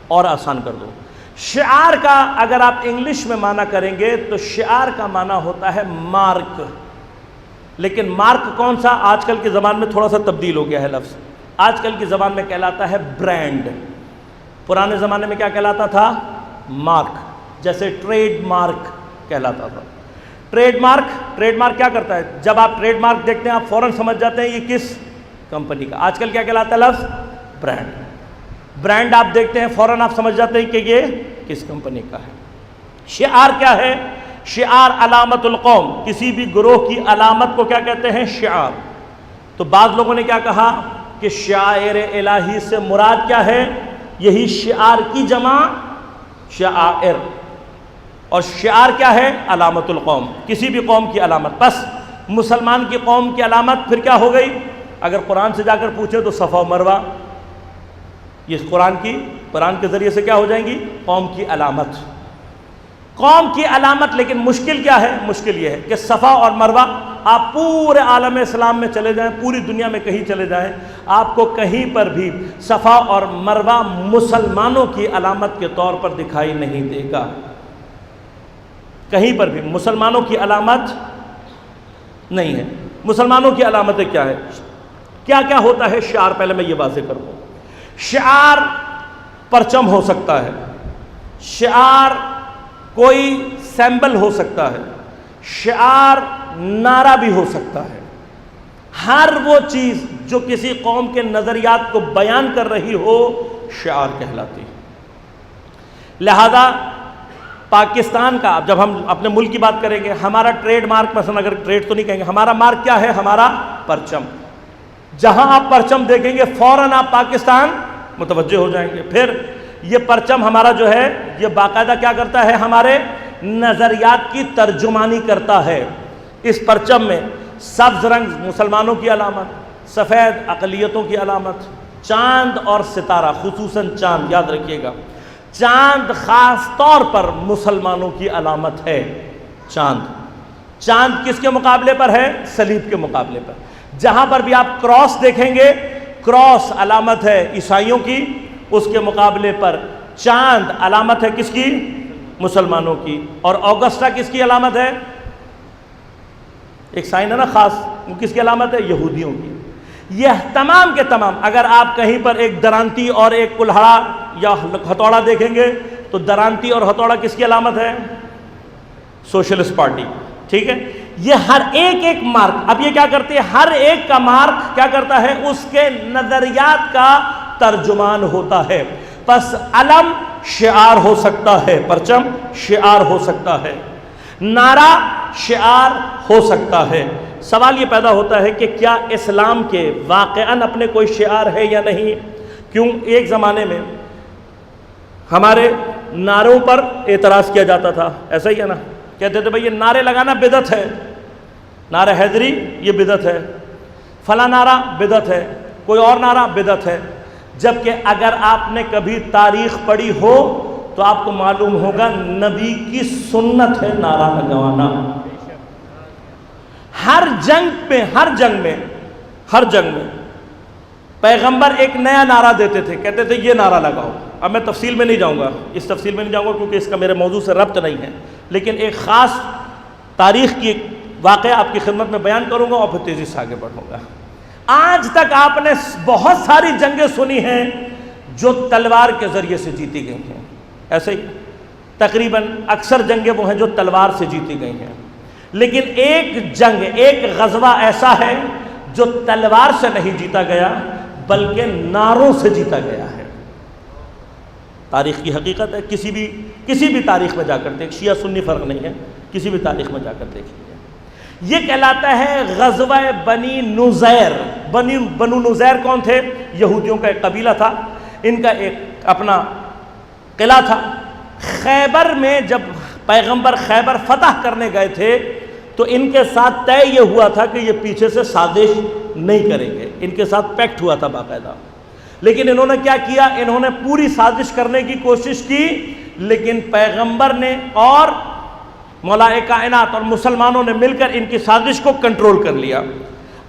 اور آسان کر دو، شعار کا اگر آپ انگلش میں معنی کریں گے تو شعار کا معنی ہوتا ہے مارک، لیکن مارک کون سا؟ آج کل کے زبان میں تھوڑا سا تبدیل ہو گیا ہے لفظ، آج کل کی زبان میں کہلاتا ہے برانڈ، پرانے زمانے میں کیا کہلاتا تھا؟ مارک، جیسے ٹریڈ مارک کہلاتا تھا۔ ٹریڈ مارک کیا کرتا ہے؟ جب آپ ٹریڈ مارک دیکھتے ہیں آپ فوراً سمجھ جاتے ہیں یہ کس کمپنی کا۔ آج کل کیا کہلاتا ہے لفظ؟ برانڈ آپ دیکھتے ہیں فوراً آپ سمجھ جاتے ہیں کہ یہ کس کمپنی کا ہے۔ شعار کیا ہے؟ شعار علامت القوم، کسی بھی گروہ کی علامت کو کیا کہتے ہیں؟ شعار۔ تو بعض لوگوں نے کیا کہا کہ شاعر الہی سے مراد کیا ہے؟ یہی شعار کی جمع شعائر، اور شعار کیا ہے؟ علامت القوم، کسی بھی قوم کی علامت۔ بس مسلمان کی قوم کی علامت پھر کیا ہو گئی؟ اگر قرآن سے جا کر پوچھیں تو صفا و مروہ، یہ قرآن کے ذریعے سے کیا ہو جائیں گی؟ قوم کی علامت، قوم کی علامت۔ لیکن مشکل کیا ہے؟ مشکل یہ ہے کہ صفا اور مروہ، آپ پورے عالم اسلام میں چلے جائیں، پوری دنیا میں کہیں چلے جائیں، آپ کو کہیں پر بھی صفا اور مروہ مسلمانوں کی علامت کے طور پر دکھائی نہیں دے گا، کہیں پر بھی مسلمانوں کی علامت نہیں ہے۔ مسلمانوں کی علامتیں کیا ہے؟ کیا کیا ہوتا ہے شعار؟ پہلے میں یہ واضح کروں، شعار پرچم ہو سکتا ہے، شعار کوئی سیمبل ہو سکتا ہے، شعار نعرہ بھی ہو سکتا ہے۔ ہر وہ چیز جو کسی قوم کے نظریات کو بیان کر رہی ہو شعار کہلاتی ہے۔ لہذا پاکستان کا، جب ہم اپنے ملک کی بات کریں گے، ہمارا ٹریڈ مارک، مثلا اگر ٹریڈ تو نہیں کہیں گے، ہمارا مارک کیا ہے؟ ہمارا پرچم۔ جہاں آپ پرچم دیکھیں گے فوراً آپ پاکستان متوجہ ہو جائیں گے۔ پھر یہ پرچم ہمارا جو ہے یہ باقاعدہ کیا کرتا ہے، ہمارے نظریات کی ترجمانی کرتا ہے۔ اس پرچم میں سبز رنگ مسلمانوں کی علامت، سفید اقلیتوں کی علامت، چاند اور ستارہ، خصوصاً چاند، یاد رکھیے گا چاند خاص طور پر مسلمانوں کی علامت ہے۔ چاند کس کے مقابلے پر ہے؟ صلیب کے مقابلے پر۔ جہاں پر بھی آپ کراس دیکھیں گے، کراس علامت ہے عیسائیوں کی، اس کے مقابلے پر چاند علامت ہے کس کی؟ مسلمانوں کی۔ اور اوگسٹا کس کی علامت ہے؟ ایک سائن ہے نا خاص، وہ کس کی علامت ہے؟ یہودیوں کی۔ یہ تمام کے تمام، اگر آپ کہیں پر ایک درانتی اور ایک کلہڑا یا ہتھوڑا دیکھیں گے تو درانتی اور ہتھوڑا کس کی علامت ہے؟ سوشلسٹ پارٹی، ٹھیک ہے۔ یہ ہر ایک مارک، اب یہ کیا کرتے ہیں، ہر ایک کا مارک کیا کرتا ہے، اس کے نظریات کا ترجمان ہوتا ہے۔ پس علم شعار ہو سکتا ہے، پرچم شعار ہو سکتا ہے، نعرہ شعار ہو سکتا ہے۔ سوال یہ پیدا ہوتا ہے کہ کیا اسلام کے واقعاً اپنے کوئی شعار ہے یا نہیں؟ کیوں ایک زمانے میں ہمارے نعروں پر اعتراض کیا جاتا تھا، ایسا ہی ہے نا، کہتے تھے بھئی یہ نعرے لگانا بدعت ہے، نعرہ حیدری یہ بدعت ہے، فلاں نعرہ بدعت ہے، کوئی اور نعرہ بدعت ہے۔ جبکہ اگر آپ نے کبھی تاریخ پڑھی ہو تو آپ کو معلوم ہوگا نبی کی سنت ہے نعرہ لگوانا۔ ہر جنگ میں پیغمبر ایک نیا نعرہ دیتے تھے، کہتے تھے یہ نعرہ لگاؤ۔ اب میں تفصیل میں نہیں جاؤں گا، اس تفصیل میں نہیں جاؤں گا کیونکہ اس کا میرے موضوع سے ربط نہیں ہے، لیکن ایک خاص تاریخ کی ایک واقعہ آپ کی خدمت میں بیان کروں گا اور پھر تیزی سے آگے بڑھوں گا۔ آج تک آپ نے بہت ساری جنگیں سنی ہیں جو تلوار کے ذریعے سے جیتی گئی ہیں، ایسے ہی تقریباً اکثر جنگیں وہ ہیں جو تلوار سے جیتی گئی ہیں، لیکن ایک جنگ، ایک غزوہ ایسا ہے جو تلوار سے نہیں جیتا گیا بلکہ نعروں سے جیتا گیا ہے۔ تاریخ کی حقیقت ہے، کسی بھی تاریخ میں جا کر دیکھ، شیعہ سنی فرق نہیں ہے، کسی بھی تاریخ میں جا کر دیکھیے، یہ کہلاتا ہے غزوہ بنی نذیر۔ بنو نذیر کون تھے؟ یہودیوں کا ایک قبیلہ تھا، ان کا ایک اپنا قلعہ تھا۔ خیبر میں جب پیغمبر خیبر فتح کرنے گئے تھے تو ان کے ساتھ طے یہ ہوا تھا کہ یہ پیچھے سے سازش نہیں کریں گے، ان کے ساتھ پیکٹ ہوا تھا باقاعدہ، لیکن انہوں نے کیا کیا، انہوں نے پوری سازش کرنے کی کوشش کی، لیکن پیغمبر نے اور مولائے کائنات اور مسلمانوں نے مل کر ان کی سازش کو کنٹرول کر لیا۔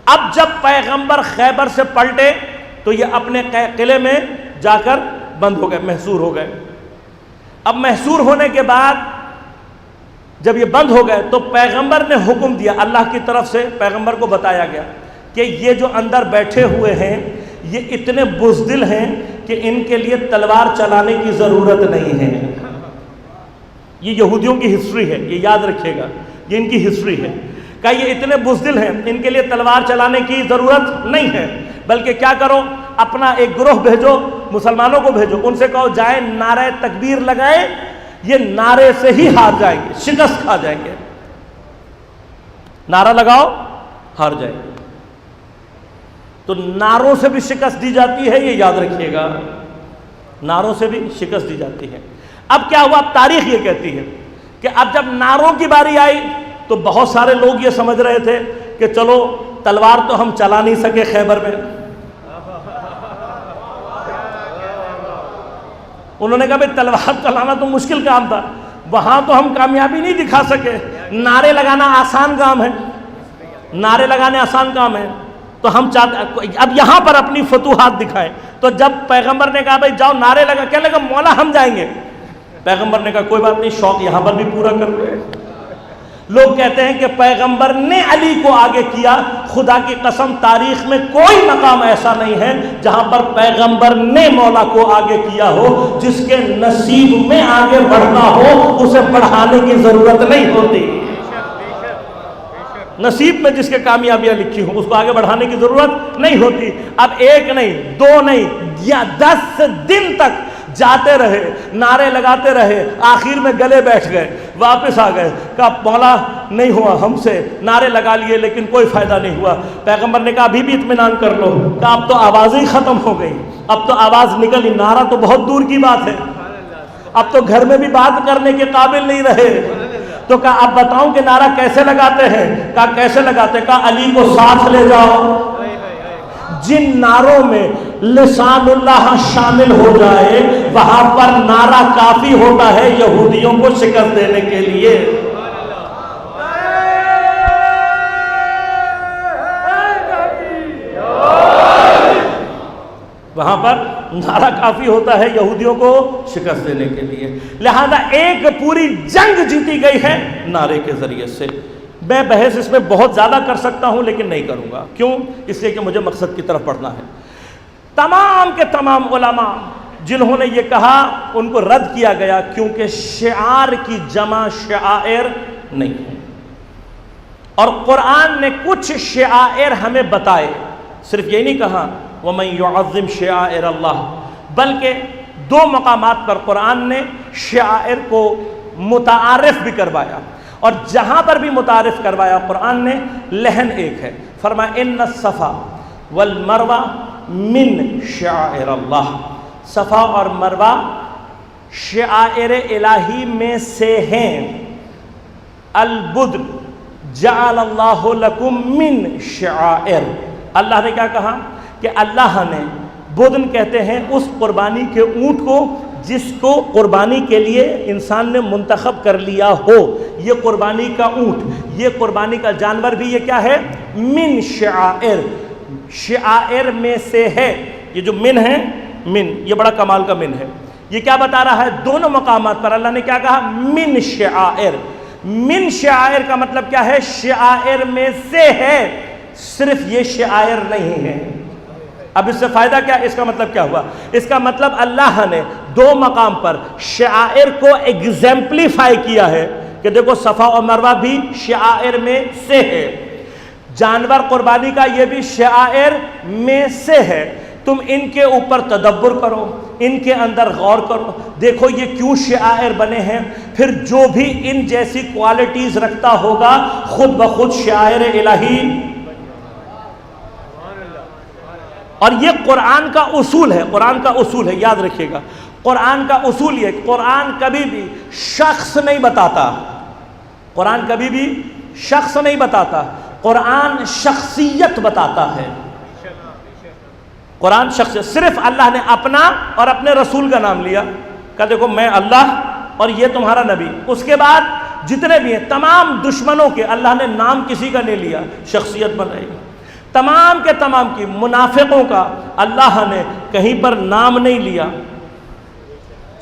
اب جب پیغمبر خیبر سے پلٹے تو یہ اپنے قلعے میں جا کر بند ہو گئے، محصور ہو گئے۔ اب محصور ہونے کے بعد جب یہ بند ہو گئے تو پیغمبر نے حکم دیا، اللہ کی طرف سے پیغمبر کو بتایا گیا کہ یہ جو اندر بیٹھے ہوئے ہیں یہ اتنے بزدل ہیں کہ ان کے لیے تلوار چلانے کی ضرورت نہیں ہے۔ یہ یہودیوں کی ہسٹری ہے، یہ یاد رکھیے گا، یہ ان کی ہسٹری ہے کہ یہ اتنے بزدل ہیں، ان کے لیے تلوار چلانے کی ضرورت نہیں ہے، بلکہ کیا کرو، اپنا ایک گروہ بھیجو، مسلمانوں کو بھیجو، ان سے کہو جائیں نعرہ تکبیر لگائے، یہ نعرے سے ہی ہار جائیں گے، شکست کھا جائیں گے، نعرہ لگاؤ ہار جائیں گے۔ تو نعروں سے بھی شکست دی جاتی ہے، یہ یاد رکھیے گا، نعروں سے بھی شکست دی جاتی ہے۔ اب کیا ہوا، اب تاریخ یہ کہتی ہے کہ اب جب نعروں کی باری آئی تو بہت سارے لوگ یہ سمجھ رہے تھے کہ چلو تلوار تو ہم چلا نہیں سکے خیبر میں، انہوں نے کہا بھئی تلوار چلانا تو مشکل کام تھا، وہاں تو ہم کامیابی نہیں دکھا سکے، نعرے لگانا آسان کام ہے، نعرے لگانے آسان کام ہے، تو ہم چاہتے اب یہاں پر اپنی فتوحات دکھائیں۔ تو جب پیغمبر نے کہا بھئی جاؤ نعرے لگا، کہنے لگا مولا ہم جائیں گے، پیغمبر نے کہا کوئی بات نہیں، شوق یہاں پر بھی پورا کر لیں۔ لوگ کہتے ہیں کہ پیغمبر نے علی کو آگے کیا، خدا کی قسم تاریخ میں کوئی مقام ایسا نہیں ہے جہاں پر پیغمبر نے مولا کو آگے کیا ہو، جس کے نصیب میں آگے بڑھنا ہو اسے بڑھانے کی ضرورت نہیں ہوتی، نصیب میں جس کے کامیابیاں لکھی ہوں اس کو آگے بڑھانے کی ضرورت نہیں ہوتی۔ اب ایک نہیں، دو نہیں، یا 10 دن تک جاتے رہے، نعرے لگاتے رہے، آخر میں گلے بیٹھ گئے، واپس آ گئے، کہا مولا نہیں ہوا ہم سے، نعرے لگا لیے لیکن کوئی فائدہ نہیں ہوا۔ پیغمبر نے کہا ابھی بھی اطمینان کر لو، کہا اب تو آوازیں ہی ختم ہو گئی، اب تو آواز نکلی، نعرہ تو بہت دور کی بات ہے، اب تو گھر میں بھی بات کرنے کے قابل نہیں رہے۔ تو کہا اب بتاؤں کہ نعرہ کیسے لگاتے ہیں؟ کہا کیسے لگاتے؟ کہا علی کو ساتھ لے جاؤ، جن نعروں میں لسان اللہ شامل ہو جائے وہاں پر نعرہ کافی ہوتا ہے یہودیوں کو شکست دینے کے لیے۔ وہاں پر نعرہ کافی ہوتا ہے یہودیوں کو شکست دینے کے لیے، لہذا ایک پوری جنگ جیتی گئی ہے نعرے کے ذریعے سے۔ میں بحث اس میں بہت زیادہ کر سکتا ہوں لیکن نہیں کروں گا، کیوں؟ اس لیے کہ مجھے مقصد کی طرف بڑھنا ہے۔ تمام کے تمام علماء جنہوں نے یہ کہا ان کو رد کیا گیا، کیونکہ شعار کی جمع شعائر نہیں ہے، اور قرآن نے کچھ شعائر ہمیں بتائے، صرف یہ نہیں کہا وَمَن يُعَظِّمْ شَعَائِرَ اللَّهِ، بلکہ دو مقامات پر قرآن نے شعائر کو متعارف بھی کروایا، اور جہاں پر بھی متعارف کروایا قرآن نے لحن ایک ہے، فرمایا اِنَّ الصَّفَا وَالْمَرْوَى مِن شَعَائِرَ اللَّهِ، صفا اور مروہ شعائر الہی میں سے ہیں۔ البدن جعل اللہ لکم من شعائر، اللہ نے کیا کہا کہ اللہ نے بدن کہتے ہیں اس قربانی کے اونٹ کو جس کو قربانی کے لیے انسان نے منتخب کر لیا ہو، یہ قربانی کا اونٹ، یہ قربانی کا جانور بھی یہ کیا ہے؟ من شعائر، شعائر میں سے ہے۔ یہ جو من ہے، من یہ بڑا کمال کا من ہے، یہ کیا بتا رہا ہے؟ دونوں مقامات پر اللہ نے کیا کہا؟ من شعائر۔ من شعائر کا مطلب کیا ہے؟ شعائر میں سے ہے، صرف یہ شعائر نہیں ہے۔ اب اس سے فائدہ کیا؟ اس کا مطلب کیا ہوا؟ اس کا مطلب اللہ نے دو مقام پر شعائر کو ایگزیمپلیفائی کیا ہے کہ دیکھو صفا اور مروہ بھی شعائر میں سے ہے، جانور قربانی کا یہ بھی شعائر میں سے ہے، تم ان کے اوپر تدبر کرو، ان کے اندر غور کرو، دیکھو یہ کیوں شعائر بنے ہیں، پھر جو بھی ان جیسی کوالٹیز رکھتا ہوگا خود بخود شعائر الہی۔ اور یہ قرآن کا اصول ہے، قرآن کا اصول ہے، یاد رکھیے گا، قرآن کا اصول یہ، قرآن کبھی بھی شخص نہیں بتاتا، قرآن کبھی بھی شخص نہیں بتاتا، قرآن شخصیت بتاتا ہے۔ قرآن شخصیت، صرف اللہ نے اپنا اور اپنے رسول کا نام لیا، کہا دیکھو میں اللہ اور یہ تمہارا نبی، اس کے بعد جتنے بھی ہیں تمام دشمنوں کے اللہ نے نام کسی کا نہیں لیا، شخصیت بنائی، تمام کے تمام کی منافقوں کا اللہ نے کہیں پر نام نہیں لیا،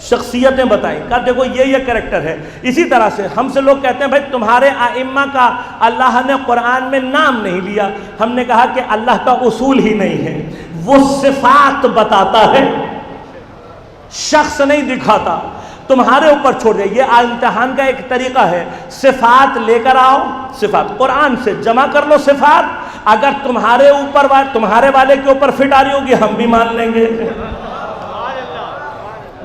شخصیتیں بتائیں، کہا دیکھو یہ کریکٹر ہے۔ اسی طرح سے ہم سے لوگ کہتے ہیں بھائی تمہارے ائمہ کا اللہ نے قرآن میں نام نہیں لیا، ہم نے کہا کہ اللہ کا اصول ہی نہیں ہے، وہ صفات بتاتا ہے، شخص نہیں دکھاتا، تمہارے اوپر چھوڑ دے۔ یہ امتحان کا ایک طریقہ ہے، صفات لے کر آؤ، صفات قرآن سے جمع کر لو صفات، اگر تمہارے اوپر تمہارے والے کے اوپر فٹ آ رہی ہوگی ہم بھی مان لیں گے،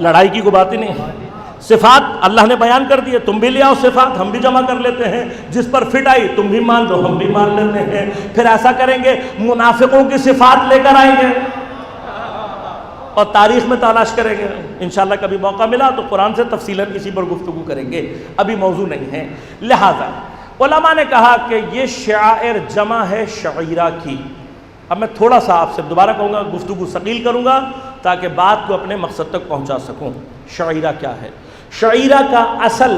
لڑائی کی کوئی بات ہی نہیں۔ صفات اللہ نے بیان کر دی ہے، تم بھی لے آؤ صفات، ہم بھی جمع کر لیتے ہیں، جس پر فٹ آئی تم بھی مان لو ہم بھی مان لیتے ہیں۔ پھر ایسا کریں گے منافقوں کی صفات لے کر آئیں گے اور تاریخ میں تلاش کریں گے، انشاءاللہ کبھی موقع ملا تو قرآن سے تفصیلاً اسی پر گفتگو کریں گے، ابھی موضوع نہیں ہے۔ لہٰذا علماء نے کہا کہ یہ شعائر جمع ہے شعیرہ کی۔ اب میں تھوڑا سا آپ سے دوبارہ کہوں گا، گفتگو ثقیل کروں گا تاکہ بات کو اپنے مقصد تک پہنچا سکوں۔ شعیرہ کیا ہے؟ شعیرہ کا اصل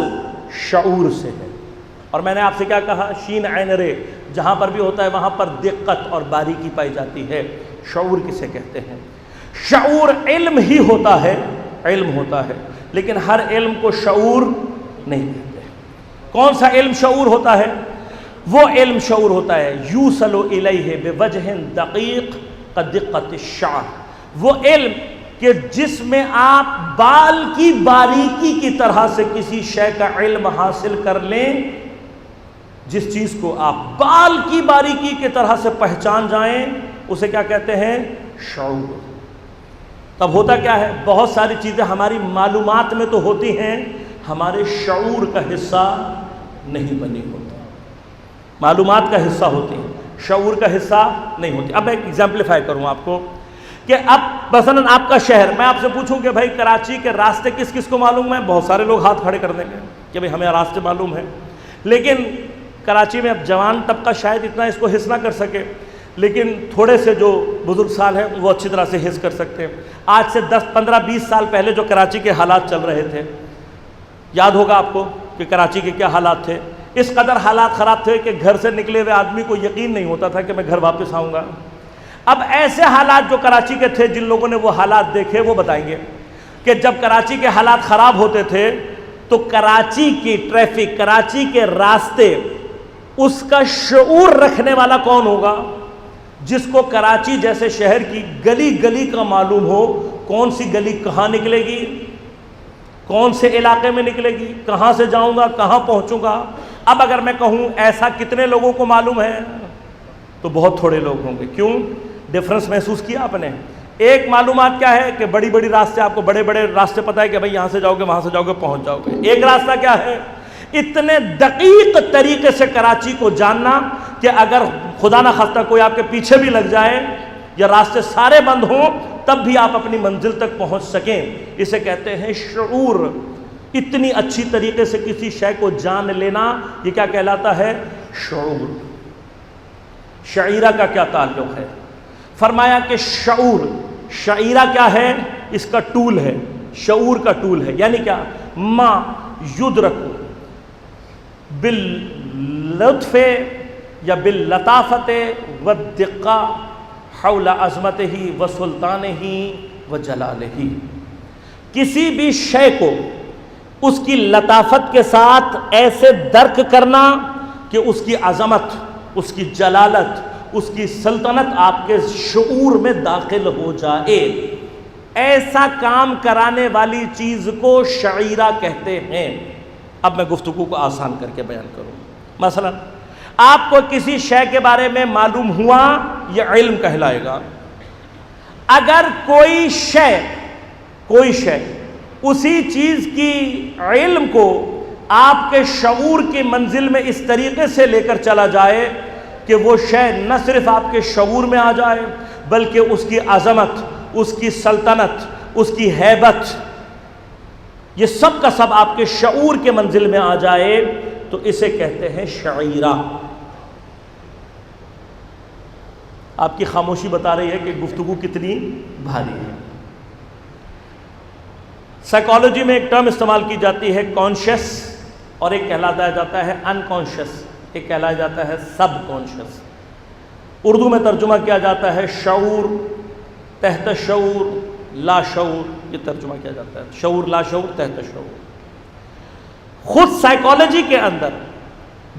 شعور سے ہے، اور میں نے آپ سے کیا کہا؟ شین عین رے جہاں پر بھی ہوتا ہے وہاں پر دقت اور باریکی پائی جاتی ہے۔ شعور کسے کہتے ہیں؟ شعور علم ہی ہوتا ہے، علم ہوتا ہے، لیکن ہر علم کو شعور نہیں کہتے۔ کون سا علم شعور ہوتا ہے؟ وہ علم شعور ہوتا ہے یوصل الیہ بوجہ دقیق کدقۃ الشعر، وہ علم کہ جس میں آپ بال کی باریکی کی طرح سے کسی شے کا علم حاصل کر لیں، جس چیز کو آپ بال کی باریکی کی طرح سے پہچان جائیں اسے کیا کہتے ہیں؟ شعور۔ تب ہوتا کیا ہے، بہت ساری چیزیں ہماری معلومات میں تو ہوتی ہیں، ہمارے شعور کا حصہ نہیں بنی ہوتی. معلومات کا حصہ ہوتی ہے، شعور کا حصہ نہیں ہوتی. اب میں ایک ایگزامپلیفائی کروں آپ کو کہ اب مثلاً آپ کا شہر، میں آپ سے پوچھوں کہ بھائی کراچی کے راستے کس کس کو معلوم ہے، بہت سارے لوگ ہاتھ کھڑے کر دیں گے کہ بھائی ہمیں راستے معلوم ہے. لیکن کراچی میں اب جوان طبقہ شاید اتنا اس کو حس نہ کر سکے، لیکن تھوڑے سے جو بزرگ سال ہیں وہ اچھی طرح سے حس کر سکتے ہیں. آج سے 10 15 20 سال پہلے جو کراچی کے حالات چل رہے تھے، یاد ہوگا آپ کو کہ کراچی کے کیا حالات تھے. اس قدر حالات خراب تھے کہ گھر سے نکلے ہوئے آدمی کو یقین نہیں ہوتا تھا کہ میں گھر واپس آؤں گا. اب ایسے حالات جو کراچی کے تھے، جن لوگوں نے وہ حالات دیکھے وہ بتائیں گے کہ جب کراچی کے حالات خراب ہوتے تھے تو کراچی کی ٹریفک، کراچی کے راستے، اس کا شعور رکھنے والا کون ہوگا؟ جس کو کراچی جیسے شہر کی گلی گلی کا معلوم ہو، کون سی گلی کہاں نکلے گی، کون سے علاقے میں نکلے گی، کہاں سے جاؤں گا، کہاں پہنچوں گا. اب اگر میں کہوں ایسا کتنے لوگوں کو معلوم ہے تو بہت تھوڑے لوگ ہوں گے. کیوں؟ ڈفرنس محسوس کیا آپ نے؟ ایک معلومات کیا ہے کہ بڑی بڑی راستے، آپ کو بڑے بڑے راستے پتہ ہے کہ بھائی یہاں سے جاؤ گے وہاں سے جاؤ گے پہنچ جاؤ گے. ایک راستہ کیا ہے؟ اتنے دقیق طریقے سے کراچی کو جاننا کہ اگر خدا نہ خواستہ کوئی آپ کے پیچھے بھی لگ جائے یا راستے سارے بند ہوں تب بھی آپ اپنی منزل تک پہنچ سکیں. اسے کہتے ہیں شعور. اتنی اچھی طریقے سے کسی شے کو جان لینا، یہ کیا کہلاتا ہے؟ شعور. شعیرہ کا کیا تعلق ہے؟ فرمایا کہ شعور، شعیرہ کیا ہے؟ اس کا ٹول ہے، شعور کا ٹول ہے. یعنی کیا؟ ما یدرک باللطف یا باللطافت والدقہ حول عظمتہ وسلطانہ وجلالہ. کسی بھی شے کو اس کی لطافت کے ساتھ ایسے درک کرنا کہ اس کی عظمت، اس کی جلالت، اس کی سلطنت آپ کے شعور میں داخل ہو جائے. ایسا کام کرانے والی چیز کو شعیرہ کہتے ہیں. اب میں گفتگو کو آسان کر کے بیان کروں. مثلا آپ کو کسی شے کے بارے میں معلوم ہوا، یہ علم کہلائے گا. اگر کوئی شے اسی چیز کی علم کو آپ کے شعور کی منزل میں اس طریقے سے لے کر چلا جائے کہ وہ شے نہ صرف آپ کے شعور میں آ جائے بلکہ اس کی عظمت، اس کی سلطنت، اس کی ہیبت، یہ سب کا سب آپ کے شعور کے منزل میں آ جائے تو اسے کہتے ہیں شعیرہ. آپ کی خاموشی بتا رہی ہے کہ گفتگو کتنی بھاری ہے. سائیکالوجی میں ایک ٹرم استعمال کی جاتی ہے کانشیس، اور ایک کہلایا جاتا ہے انکانشیس، ایک کہلایا جاتا ہے سب کانشیس. اردو میں ترجمہ کیا جاتا ہے شعور، تحت شعور، لا شعور، یہ ترجمہ کیا جاتا ہے شعور، لا شعور، تحت شعور. خود سائیکالوجی کے اندر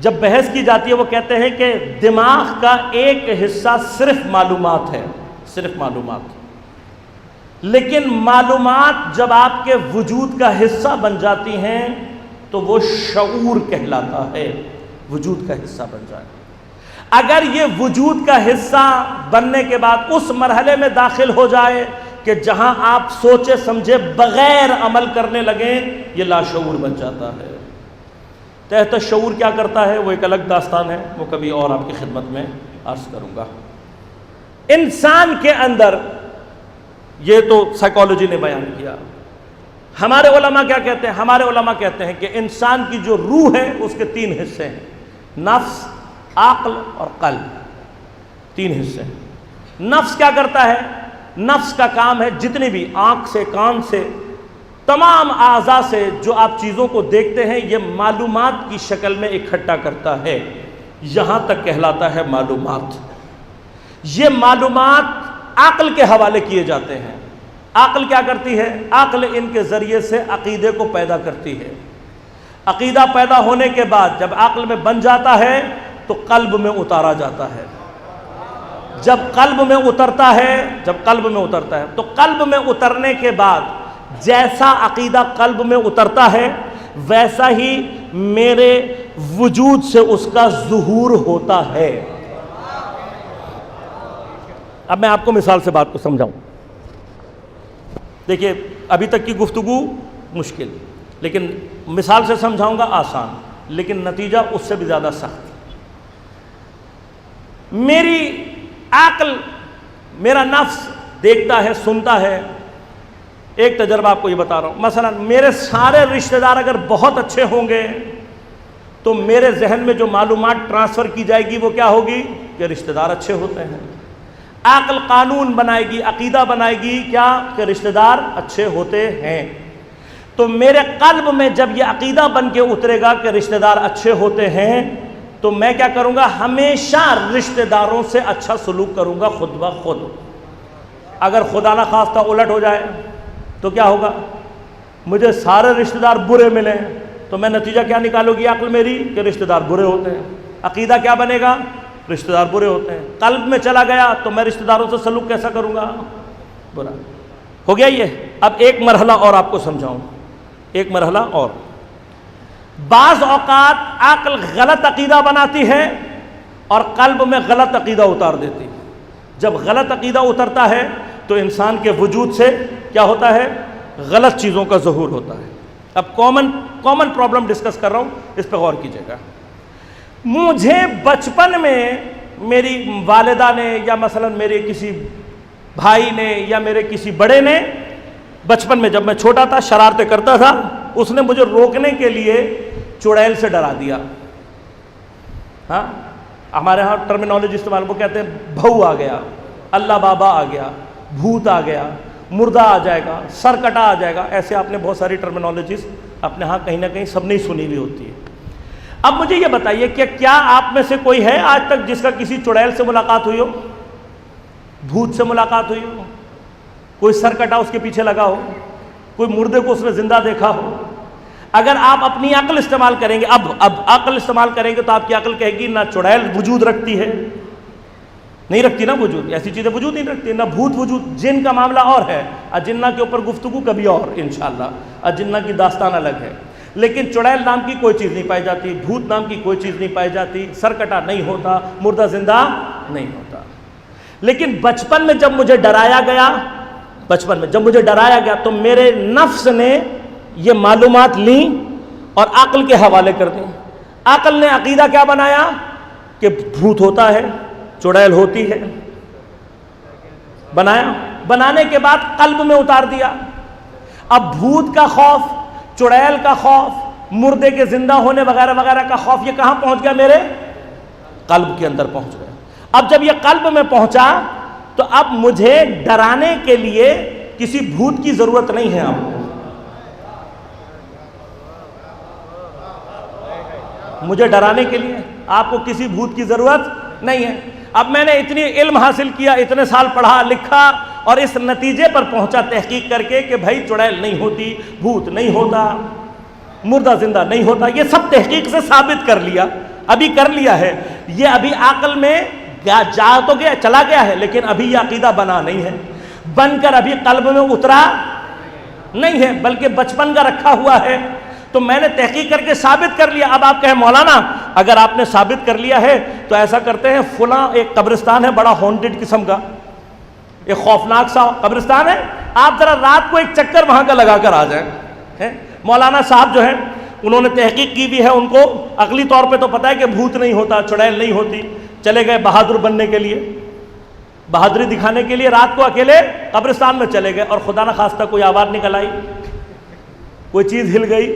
جب بحث کی جاتی ہے وہ کہتے ہیں کہ دماغ کا ایک حصہ صرف معلومات ہے، صرف معلومات. لیکن معلومات جب آپ کے وجود کا حصہ بن جاتی ہیں تو وہ شعور کہلاتا ہے، وجود کا حصہ بن جائے. اگر یہ وجود کا حصہ بننے کے بعد اس مرحلے میں داخل ہو جائے کہ جہاں آپ سوچے سمجھے بغیر عمل کرنے لگیں، یہ لاشعور بن جاتا ہے. تحت شعور کیا کرتا ہے وہ ایک الگ داستان ہے، وہ کبھی اور آپ کی خدمت میں عرض کروں گا. انسان کے اندر یہ تو سائیکالوجی نے بیان کیا. ہمارے علماء کیا کہتے ہیں؟ ہمارے علماء کہتے ہیں کہ انسان کی جو روح ہے اس کے 3 حصے ہیں، نفس، عقل اور قلب. 3 حصے ہیں. نفس کیا کرتا ہے؟ نفس کا کام ہے جتنی بھی آنکھ سے، کان سے، تمام اعضاء سے جو آپ چیزوں کو دیکھتے ہیں یہ معلومات کی شکل میں اکٹھا کرتا ہے. یہاں تک کہلاتا ہے معلومات. یہ معلومات عقل کے حوالے کیے جاتے ہیں. عقل کیا کرتی ہے؟ عقل ان کے ذریعے سے عقیدے کو پیدا کرتی ہے. عقیدہ پیدا ہونے کے بعد جب عقل میں بن جاتا ہے تو قلب میں اتارا جاتا ہے. جب قلب میں اترتا ہے تو قلب میں اترنے کے بعد جیسا عقیدہ قلب میں اترتا ہے ویسا ہی میرے وجود سے اس کا ظہور ہوتا ہے. اب میں آپ کو مثال سے بات کو سمجھاؤں. دیکھیے ابھی تک کی گفتگو مشکل، لیکن مثال سے سمجھاؤں گا آسان، لیکن نتیجہ اس سے بھی زیادہ سخت۔ میری عقل، میرا نفس دیکھتا ہے، سنتا ہے۔ ایک تجربہ آپ کو یہ بتا رہا ہوں، مثلا میرے سارے رشتہ دار اگر بہت اچھے ہوں گے تو میرے ذہن میں جو معلومات ٹرانسفر کی جائے گی وہ کیا ہوگی کہ رشتہ دار اچھے ہوتے ہیں۔ عقل قانون بنائے گی، عقیدہ بنائے گی کیا کہ رشتہ دار اچھے ہوتے ہیں۔ تو میرے قلب میں جب یہ عقیدہ بن کے اترے گا کہ رشتہ دار اچھے ہوتے ہیں تو میں کیا کروں گا، ہمیشہ رشتہ داروں سے اچھا سلوک کروں گا خود بخود۔ اگر خدا نہ خواستہ الٹ ہو جائے تو کیا ہوگا، مجھے سارے رشتہ دار برے ملیں تو میں نتیجہ کیا نکالوں گی عقل میری کہ رشتہ دار برے ہوتے ہیں۔ عقیدہ کیا بنے گا، رشتہ دار برے ہوتے ہیں۔ قلب میں چلا گیا تو میں رشتہ داروں سے سلوک کیسا کروں گا، برا۔ ہو گیا یہ۔ اب ایک مرحلہ اور آپ کو سمجھاؤں، ایک مرحلہ اور۔ بعض اوقات عقل غلط عقیدہ بناتی ہے اور قلب میں غلط عقیدہ اتار دیتی۔ جب غلط عقیدہ اترتا ہے تو انسان کے وجود سے کیا ہوتا ہے، غلط چیزوں کا ظہور ہوتا ہے۔ اب کامن پرابلم ڈسکس کر رہا ہوں، اس پہ غور کیجیے گا۔ مجھے بچپن میں میری والدہ نے یا مثلا میرے کسی بھائی نے یا میرے کسی بڑے نے بچپن میں جب میں چھوٹا تھا شرارتیں کرتا تھا، اس نے مجھے روکنے کے لیے چڑیل سے ڈرا دیا۔ ہاں ہمارے ہاں ٹرمینالوجی استعمال، وہ کہتے ہیں بھو آ گیا، اللہ بابا آ گیا، بھوت آ گیا، مردہ آ جائے گا، سر کٹا آ جائے گا۔ ایسے آپ نے بہت ساری ٹرمینالوجیز اپنے ہاں کہیں نہ کہیں سب نے سنی ہوئی ہوتی ہے۔ اب مجھے یہ بتائیے کہ کیا آپ میں سے کوئی ہے آج تک جس کا کسی چڑیل سے ملاقات ہوئی ہو، بھوت سے ملاقات ہوئی ہو، کوئی سر کٹا اس کے پیچھے لگا ہو، کوئی مردے کو اس نے زندہ دیکھا ہو؟ اگر آپ اپنی عقل استعمال کریں گے، اب عقل استعمال کریں گے تو آپ کی عقل کہے گی نہ چڑیل وجود رکھتی ہے، نہیں رکھتی نا وجود، ایسی چیزیں وجود نہیں رکھتی، نہ بھوت وجود۔ جن کا معاملہ اور ہے، اجنہ کے اوپر گفتگو کبھی اور انشاءاللہ، اجنہ کی داستان الگ ہے، لیکن چڑیل نام کی کوئی چیز نہیں پائی جاتی، بھوت نام کی کوئی چیز نہیں پائی جاتی، سرکٹا نہیں ہوتا، مردہ زندہ نہیں ہوتا۔ لیکن بچپن میں جب مجھے ڈرایا گیا تو میرے نفس نے یہ معلومات لیں اور عقل کے حوالے کر دیں۔ عقل نے عقیدہ کیا بنایا کہ بھوت ہوتا ہے، چڑیل ہوتی ہے، بنانے کے بعد قلب میں اتار دیا۔ اب بھوت کا خوف، چڑیل کا خوف، مردے کے زندہ ہونے وغیرہ وغیرہ کا خوف، یہ کہاں پہنچ گیا، میرے قلب کے اندر پہنچ گیا۔ اب جب یہ قلب میں پہنچا تو اب مجھے ڈرانے کے لیے کسی بھوت کی ضرورت نہیں ہے۔ آپ کو مجھے ڈرانے کے لیے آپ کو کسی بھوت کی ضرورت نہیں ہے۔ اب میں نے اتنی علم حاصل کیا، اتنے سال پڑھا لکھا اور اس نتیجے پر پہنچا تحقیق کر کے کہ بھائی چڑیل نہیں ہوتی، بھوت نہیں ہوتا، مردہ زندہ نہیں ہوتا، یہ سب تحقیق سے ثابت کر لیا، ابھی کر لیا ہے۔ یہ ابھی عقل میں جا تو گیا، چلا گیا ہے، لیکن ابھی یہ عقیدہ بنا نہیں ہے، بن کر ابھی قلب میں اترا نہیں ہے، بلکہ بچپن کا رکھا ہوا ہے۔ تو میں نے تحقیق کر کے ثابت کر لیا۔ اب آپ کہیں مولانا اگر آپ نے ثابت کر لیا ہے تو ایسا کرتے ہیں، فلاں ایک قبرستان ہے بڑا ہانٹڈ قسم کا، ایک خوفناک سا قبرستان ہے، آپ ذرا رات کو ایک چکر وہاں کا لگا کر آ جائیں۔ مولانا صاحب جو ہیں انہوں نے تحقیق کی بھی ہے، ان کو عقلی طور پہ تو پتہ ہے کہ بھوت نہیں ہوتا، چڑیل نہیں ہوتی، چلے گئے بہادر بننے کے لیے، بہادری دکھانے کے لیے رات کو اکیلے قبرستان میں چلے گئے اور خدا نہ خواستہ کوئی آواز نکل آئی، کوئی چیز ہل گئی،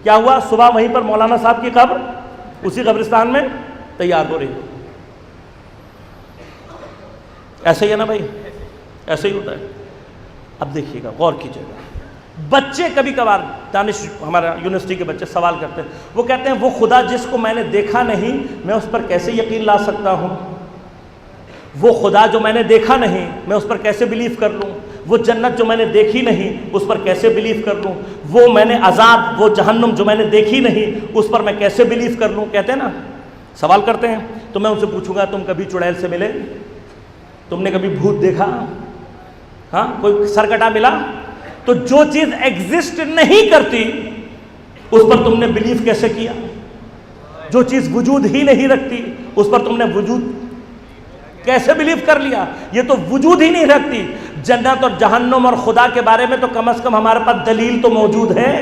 کیا ہوا؟ صبح وہیں پر مولانا صاحب کی قبر اسی قبرستان میں تیار ہو رہی ہے۔ ایسے ہی ہے نا بھائی، ایسے ہی ہوتا ہے۔ اب دیکھیے گا، غور کیجیے گا، بچے کبھی کبھار دانش ہمارا یونیورسٹی کے بچے سوال کرتے ہیں، وہ کہتے ہیں وہ خدا جس کو میں نے دیکھا نہیں میں اس پر کیسے یقین لا سکتا ہوں؟ وہ خدا جو میں نے دیکھا نہیں میں اس پر کیسے بلیو کر لوں؟ وہ جنت جو میں نے دیکھی نہیں اس پر کیسے بلیو کر لوں؟ وہ میں نے عذاب، وہ جہنم جو میں نے دیکھی نہیں اس پر میں کیسے بلیو کر لوں؟ کہتے ہیں نا، سوال کرتے ہیں۔ تو میں ان سے پوچھوں گا تم کبھی چڑیل سے ملے؟ تم نے کبھی بھوت دیکھا؟ ہاں، کوئی سرکٹا ملا؟ تو جو چیز ایگزسٹ نہیں کرتی اس پر تم نے بلیو کیسے کیا؟ جو چیز وجود ہی نہیں رکھتی اس پر تم نے وجود کیسے بلیو کر لیا؟ یہ تو وجود ہی نہیں رکھتی۔ جنت اور جہنم اور خدا کے بارے میں تو کم از کم ہمارے پاس دلیل تو موجود ہے،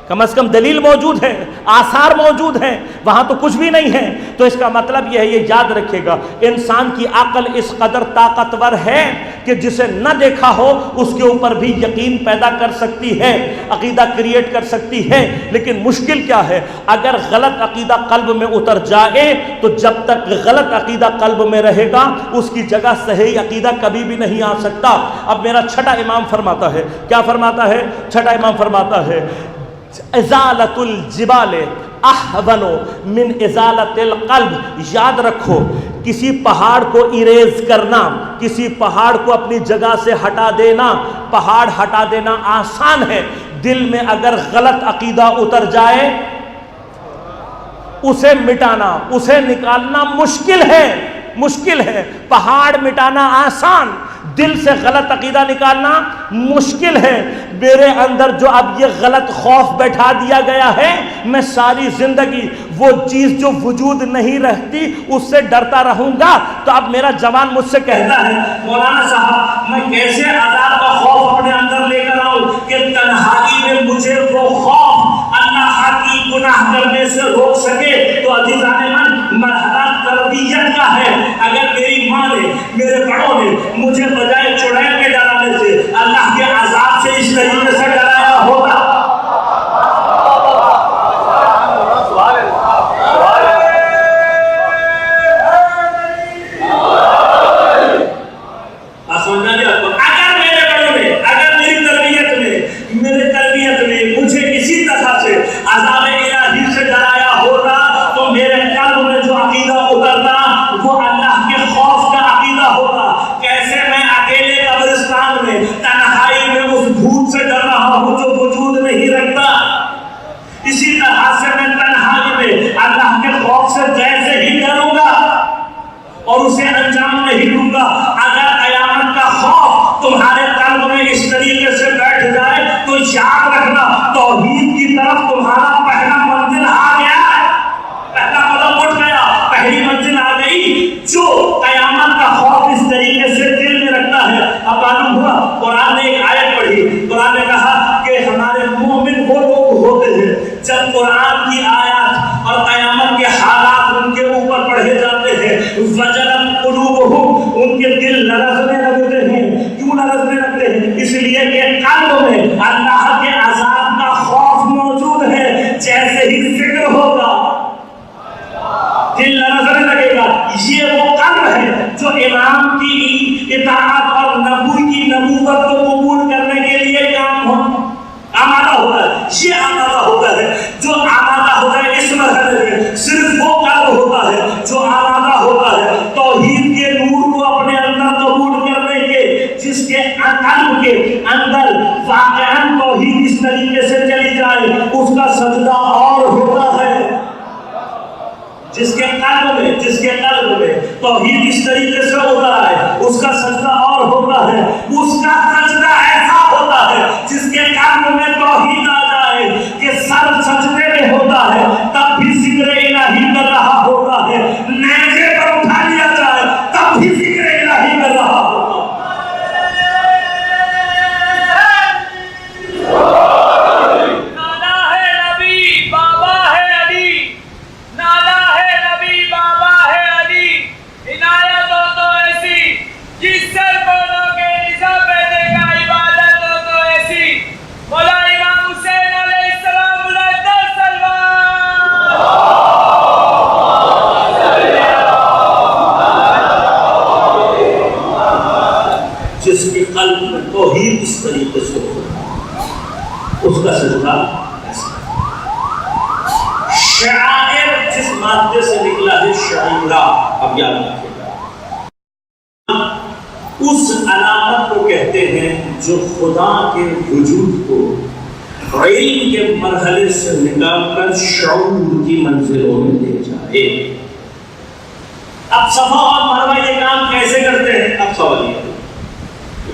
کم از کم دلیل موجود ہے، آثار موجود ہیں، وہاں تو کچھ بھی نہیں ہے۔ تو اس کا مطلب یہ ہے، یہ یاد رکھے گا، انسان کی عقل اس قدر طاقتور ہے کہ جسے نہ دیکھا ہو اس کے اوپر بھی یقین پیدا کر سکتی ہے، عقیدہ کریٹ کر سکتی ہے۔ لیکن مشکل کیا ہے؟ اگر غلط عقیدہ قلب میں اتر جائے تو جب تک غلط عقیدہ قلب میں رہے گا اس کی جگہ صحیح عقیدہ کبھی بھی نہیں آ سکتا۔ اب میرا چھٹا امام فرماتا ہے، کیا فرماتا ہے؟ چھٹا امام فرماتا ہے ازالت الجبال احون من ازالت القلب۔ یاد رکھو، کسی پہاڑ کو اریز کرنا، کسی پہاڑ کو اپنی جگہ سے ہٹا دینا، پہاڑ ہٹا دینا آسان ہے، دل میں اگر غلط عقیدہ اتر جائے اسے مٹانا، اسے نکالنا مشکل ہے، مشکل ہے۔ پہاڑ مٹانا آسان، دل سے غلط عقیدہ نکالنا مشکل ہے۔ میرے اندر جو اب یہ غلط خوف بیٹھا دیا گیا ہے، میں ساری زندگی وہ چیز جو وجود نہیں رہتی اس سے ڈرتا رہوں گا۔ تو اب میرا جوان مجھ سے کہتا ہے، مولانا صاحب میں کیسے عذاب کا خوف اپنے اندر لے کر آؤں کہ تنہائی میں مجھے وہ خوف اللہ کی گناہ کرنے سے روک سکے؟ تو عزیزان من، مرحلہ تربیت کا ہے۔ اگر میری ماں نے، میرے بڑوں نے مجھے بجائے چڑیل کے ڈرانے سے اللہ کے عذاب سے اس طریقے سے ڈرایا ہوتا، اور اسے انجام نہیں دوں گا۔ اگر قیامت کا خوف تمہارے قلب میں اس طریقے سے بیٹھ جائے تو یاد رکھنا، توحید کی طرف تمہارا پہلا منزل آ گیا ہے، پہلا قدم اٹھ گیا، پہلی منزل آ گئی۔ جو قیامت کا خوف اس طریقے سے دل میں رکھتا ہے، اب معلوم ہوا قرآن نے ایک آیت پڑھی، قرآن نے کہا کہ ہمارے مومن وہ لوگ ہوتے ہیں جب قرآن کی آیات اور قیامت کے حالات ان کے اوپر پڑھے جاتے ہیں، وجلت قلوبہم، ان کے دل لرزنے لگتے ہیں۔ کیوں لرزنے لگتے ہیں؟ اس لیے کہ قلب میں اللہ کے عذاب کا خوف موجود ہے۔ جیسے ہی فکر ہوگا دل لرزنے لگے گا۔ یہ وہ قلب ہے جو امام کی اطاعت اور نبی کی نبوت کو قبول کرنے کے لیے کام آمادہ ہوتا ہے۔ یہ آمادہ ہوتا ہے، جو آمادہ ہوتا ہے اس مرحلے میں صرف وہ قلب ہوتا ہے جو آمادہ ہوتا ہے توحید کے نور کو اپنے اندر قبول کرنے کے، جس کے قلب کے اندر واقعاً توحید اس طریقے سے چلی جائے اس کا سجدہ اور ہوتا ہے۔ جس کے قلب میں توحید اس طریقے سے اتر آئے اس کا سجدہ اور ہوتا ہے، اس کا سجدہ ایسا ہوتا ہے جس کے قلب میں توحید آ جائے کہ سر سجدے میں ہوتا ہے تب بھی ذکر الہی کر رہا ہوتا ہے، نیزے پر اٹھا لیا جائے تب بھی ذکر الہی کر رہا ہوتا ہے۔ جس کے قلب میں توحید اس طریقے سے ہوتا اس کا سجدہ ایسا۔ شعائر جس مادے سے نکلا ہے شعیرہ، اب یاد رکھیے گا، اس علامت کو کہتے ہیں جو خدا کے وجود کو علم کے مرحلے سے نکال کر شعور کی منزلوں میں لے جائے۔ اب صفا اور مروہ یہ کام کیسے کرتے ہیں؟ اب سوال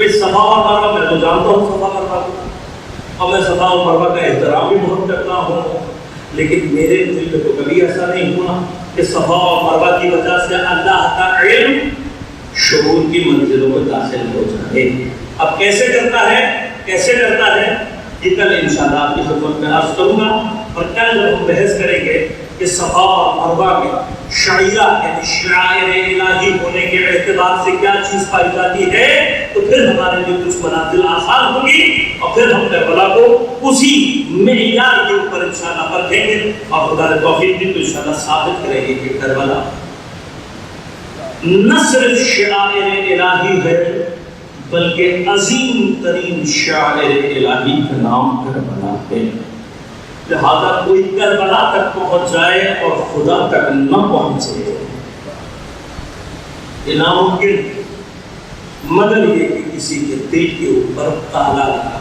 یہ صفا اور مروہ میں تو جانتا ہوں صفا مروہ کو، اور میں صفا اور مروہ کا احترام بھی بہت کرتا ہوں، لیکن میرے دل میں تو کبھی ایسا نہیں ہوا کہ صفا اور مروہ کی وجہ سے اللہ کا علم شعور کی منزلوں میں داخل ہو جائے۔ اب کیسے کرتا ہے یہ کل انشاءاللہ آپ کی خدمت میں عرض کروں گا، اور کل جب ہم بحث کریں گے کہ صفا اور مروہ میں شعیرہ یعنی شعائر الہی ہونے کے اعتبار سے کیا چیز پائی جاتی ہے، تو پھر ہمارے لیے کچھ منازل آسان ہوگی، اور پھر ہم کربلا کو اسی معیار کے اوپر انشاءاللہ پرکھیں گے، اور خدا نے توفیق دی تو انشاءاللہ ثابت کریں گے کہ کربلا نہ صرف شعائر الہی ہے بلکہ عظیم ترین شاعر الہی کا نام کربلا ہے۔ لہذا کوئی کربلا تک پہنچ جائے اور خدا تک نہ پہنچے یہ ناممکن، مگر یہ کہ کسی کے دل کے اوپر تالا لگا،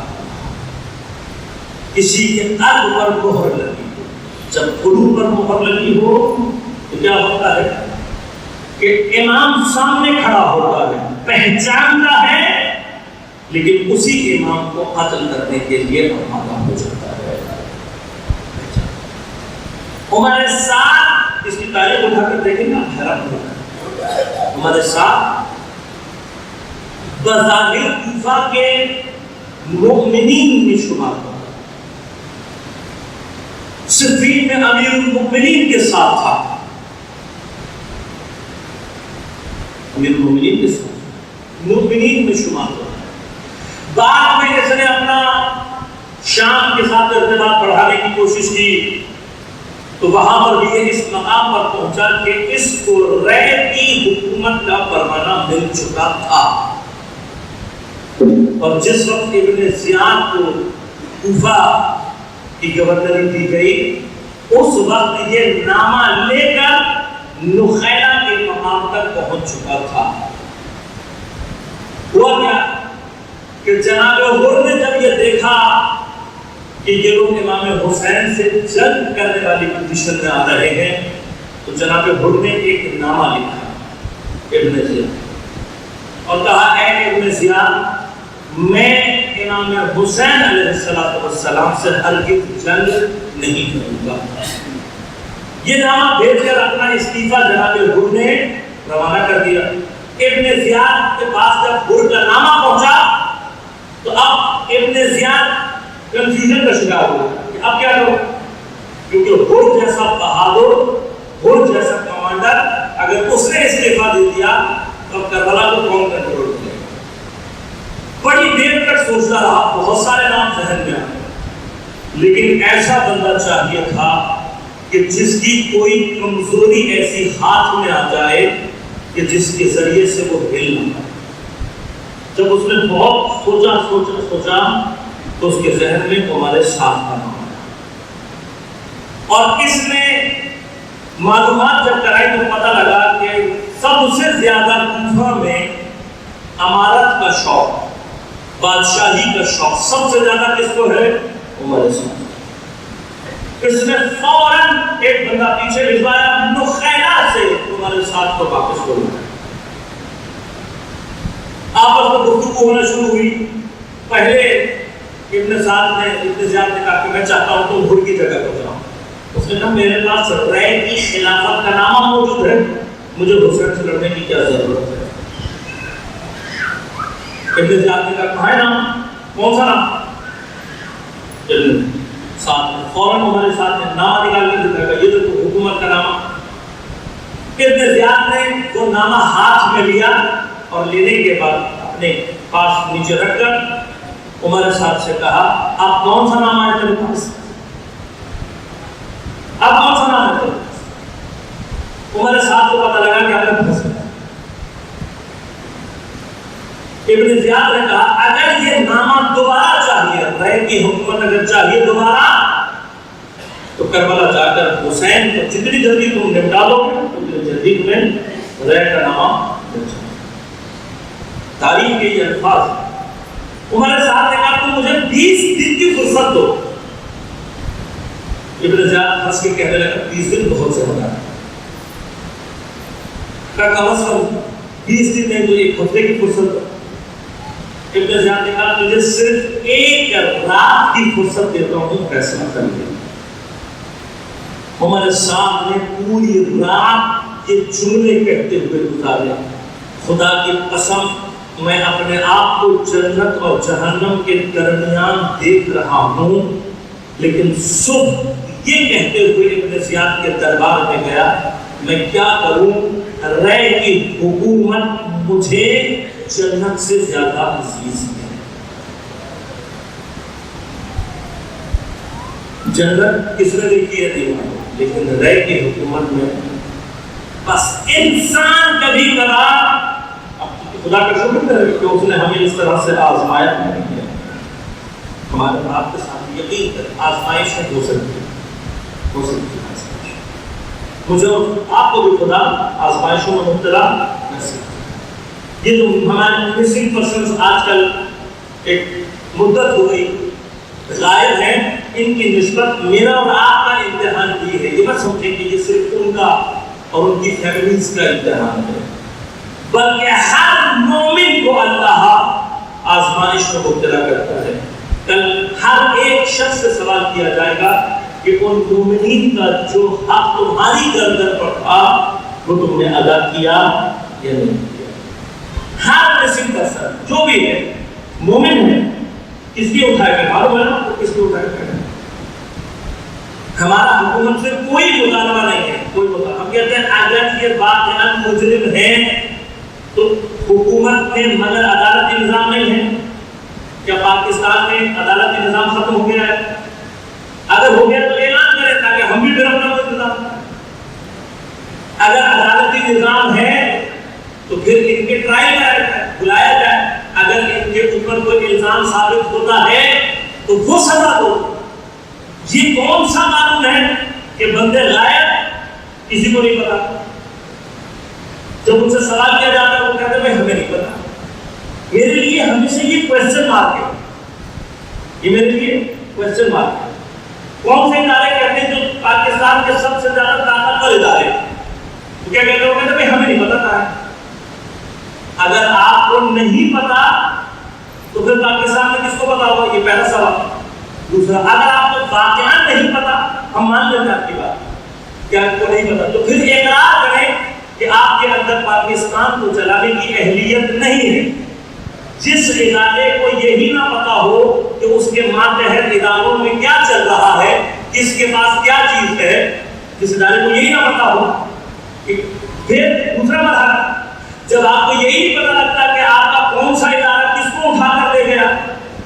کسی کے قلب پر مہر لگی ہو۔ جب قلوب پر مہر لگی ہو تو کیا ہوتا ہے کہ امام سامنے کھڑا ہوتا ہے، پہچانتا ہے، لیکن اسی امام کو قتل کرنے کے لیے آمادہ ہو جاتا ہے۔ ہمارے ساتھ اس کی تاریخ اٹھا کر دیکھیں گا، حیران ہوگا۔ ہمارے ساتھ بظاہر کوفہ کے مؤمنین میں شمار تھا، صفین میں امیر المؤمنین کے ساتھ تھا، امیر المؤمنین کے ساتھ مؤمنین میں شمار تھا۔ بعد میں اس نے اپنا شام کے ساتھ ارتباط بڑھانے کی کوشش کی تو وہاں پر بھی یہ اس مقام پر پہنچا کہ اس کو رے کی حکومت کا پروانہ مل چکا تھا، اور جس وقت ابن زیاد کو کوفہ کی گورنری دی گئی اس وقت یہ نامہ لے کر نخیلہ کے مقام تک پہنچ چکا تھا۔ ہوا کیا کہ جناب حر نے جب یہ دیکھا کہ یہ لوگ امام حسین سے جنگ کرنے والی پوزیشن میں آ رہے ہیں، تو جناب حر نے ایک نامہ لکھا ابن زیاد اور کہا اے ابن زیاد، میں امام حسین علیہ السلام سے ہرگز جنگ نہیں کروں گا۔ یہ نامہ بھیج کر اپنا استعفیٰ جناب حر نے روانہ کر دیا۔ ابن زیاد کے پاس جب حر کا نامہ پہنچا تو اب ابن زیاد کنفیوژن کا شکار ہوا کہ اب کیا کرو، کیونکہ حر جیسا بہادر، حر جیسا کمانڈر اگر اس نے استعفیٰ دے دیا تو کربلا کو کون کنٹرول کرے۔ بڑی دیر تک سوچتا رہا، بہت سارے نام ذہن میں آئے، لیکن ایسا بندہ چاہیے تھا کہ جس کی کوئی کمزوری ایسی ہاتھ میں آ جائے کہ جس کے ذریعے سے وہ ہل نہ پائے۔ جب اس نے بہت سوچا تو اس کے ذہن میں ہمارے ساتھ کا نام آیا، اور اس نے معلومات جب کرائی تو پتہ لگا کہ سب سے زیادہ کوفہ میں امارت کا شوق، بادشاہی کا شوق سب سے زیادہ کس کو ہے؟ ہمارے ساتھ۔ اس نے فوراً ایک بندہ پیچھے بھجوایا نخیلہ سے ہمارے ساتھ کو واپس ہو گیا۔ آپس میں گفتگو ہونا شروع ہوئی۔ پہلے ابن زیاد نے کہا کہ میں چاہتا ہوں تم حر کی جگہ پر جاؤ۔ اس نے کہا میرے پاس رے کی خلافت کا نامہ موجود ہے، مجھے حسین سے لڑنے کی کیا ضرورت ہے۔ ابن زیاد نے کہا کہاں ہے نام، کون سا نام؟ ابن ساتھ میں فوراً ہمارے ساتھ نے نامہ نکال کے دکھایا، یہ تو حکومت کا نامہ۔ ابن زیاد نے وہ نامہ ہاتھ میں لیا اور لینے کے بعد اپنے پاس نیچے رکھ کر عمر صاحب سے کہا آپ کون سا نام ہے تیرے پاس؟ آپ کون سا نام ہے تیرے پاس؟ عمر صاحب کو پتہ لگا کہ آپ نے پھنس گیا۔ ابن زیاد نے کہا اگر یہ نامہ دوبارہ چاہیے، رے کی حکومت اگر چاہیے دوبارہ، تو کربلا جا کر حسین کو جتنی جلدی تم نمٹا دو گے اتنی جلدی تمہیں رے کا نامہ مل جائے۔ تاریخ کے یہ الفاظ عمر صاحب نے کہا تم مجھے 20 دن کی فرصت دو۔ ابن زیاد ہنس کے کہنے لگا 20 دن بہت زیادہ ہے، کم از کم 20 دن نہیں تو ایک ہفتے کی فرصت دو۔ ابن زیاد نے کہا تجھے صرف ایک رات کی فرصت دیتا ہوں فیصلہ کر لے۔ عمر صاحب نے پوری رات یہ جملے کہتے ہوئے گزارے، خدا کی قسم میں اپنے آپ کو جنت اور جہنم کے درمیان دیکھ رہا ہوں، لیکن صبح یہ کہتے ہوئے ابن زیاد کے دربار میں گیا، میں کیا کروں، رے کی حکومت مجھے جنت سے زیادہ عزیز ہے۔ جنت کس نے دیکھی ہے دیوان، لیکن رے کی حکومت میں بس انسان کبھی کبھار خدا کا شکر کرے کہ اس نے ہمیں اس طرح سے آزمایا نہیں کیا۔ ہمارے آپ کے ساتھ یقین کریں آزمائش ہو سکتی ہے، ہو سکتی ہے آزمائش، مجھے آپ کو بھی خدا آزمائشوں میں مبتلا نصیب۔ یہ جو ہمارے مسنگ پرسنز آج کل ایک مدت ہو گئی غائب ہیں، ان کی نسبت میرا اور آپ کا امتحان یہ ہے، یہ مت سمجھیں کہ یہ صرف ان کا اور ان کی فیملیز کا امتحان ہے، بلکہ ہر مومن کو اللہ آزمائش میں مبتلا کرتا ہے۔ کل ہر ایک شخص سے سوال کیا جائے گا کہ ان مومنین کا جو حق تمہاری گردن پر تھا وہ تم نے ادا کیا یا نہیں کیا۔ ہر مسلم کا سر جو بھی ہے مومن ہے، کس کی اٹھائے گا معلوم ہے نا، کس کی اٹھائے گا؟ ہمارا حکومت سے کوئی مطالبہ نہیں ہے، کوئی مطالبہ۔ ہم کہتے ہیں اگر یہ واقعاً مجرم ہے تو حکومت میں مگر عدالتی نظام نہیں ہے کیا؟ پاکستان میں عدالتی نظام ختم ہو گیا ہے؟ اگر ہو گیا تو اعلان کرے تاکہ ہم بھی ڈر اپنا انتظام کریں۔ اگر عدالتی نظام ہے تو پھر ان کے ٹرائل کرایا جائے، بلایا جائے، اگر ان کے اوپر کوئی الزام ثابت ہوتا ہے تو وہ سزا دو۔ یہ کون سا قانون ہے کہ بندے غائب کسی کو نہیں پتا؟ جب ان سے سوال کیا جاتا ہے وہ کہتے ہیں ہمیں نہیں پتا۔ میرے لیے ہمیشہ یہ کوشچن مارک ہے، یہ میرے لیے کوشچن مارک ہے۔ کون سے ادارے کہتے ہیں جو پاکستان کے سب سے زیادہ طاقتور ادارے، تو کیا کہتے ہیں؟ وہ کہتے ہیں ہمیں نہیں پتا ہے۔ اگر آپ کو نہیں پتا تو پھر پاکستان میں کس کو پتا ہوگا؟ یہ پہلا سوال۔ دوسرا، اگر آپ کو واقعہ نہیں پتا، ہم مان لیتے ہیں آپ کی بات کہ آپ کو نہیں پتا، تو پھر اقرار کریں کہ آپ کے اندر پاکستان کو چلانے کی اہلیت نہیں ہے۔ جس ادارے کو یہی نہ پتا ہو کہ اس کے ماتحت اداروں میں کیا چل رہا ہے، کس کے پاس کیا چیز ہے، جس ادارے کو یہی نہ پتا ہو، پھر دوسرا مرحلہ جب آپ کو یہی نہیں پتا لگتا کہ آپ کا کون سا ادارہ کس کو اٹھا کر لے گیا،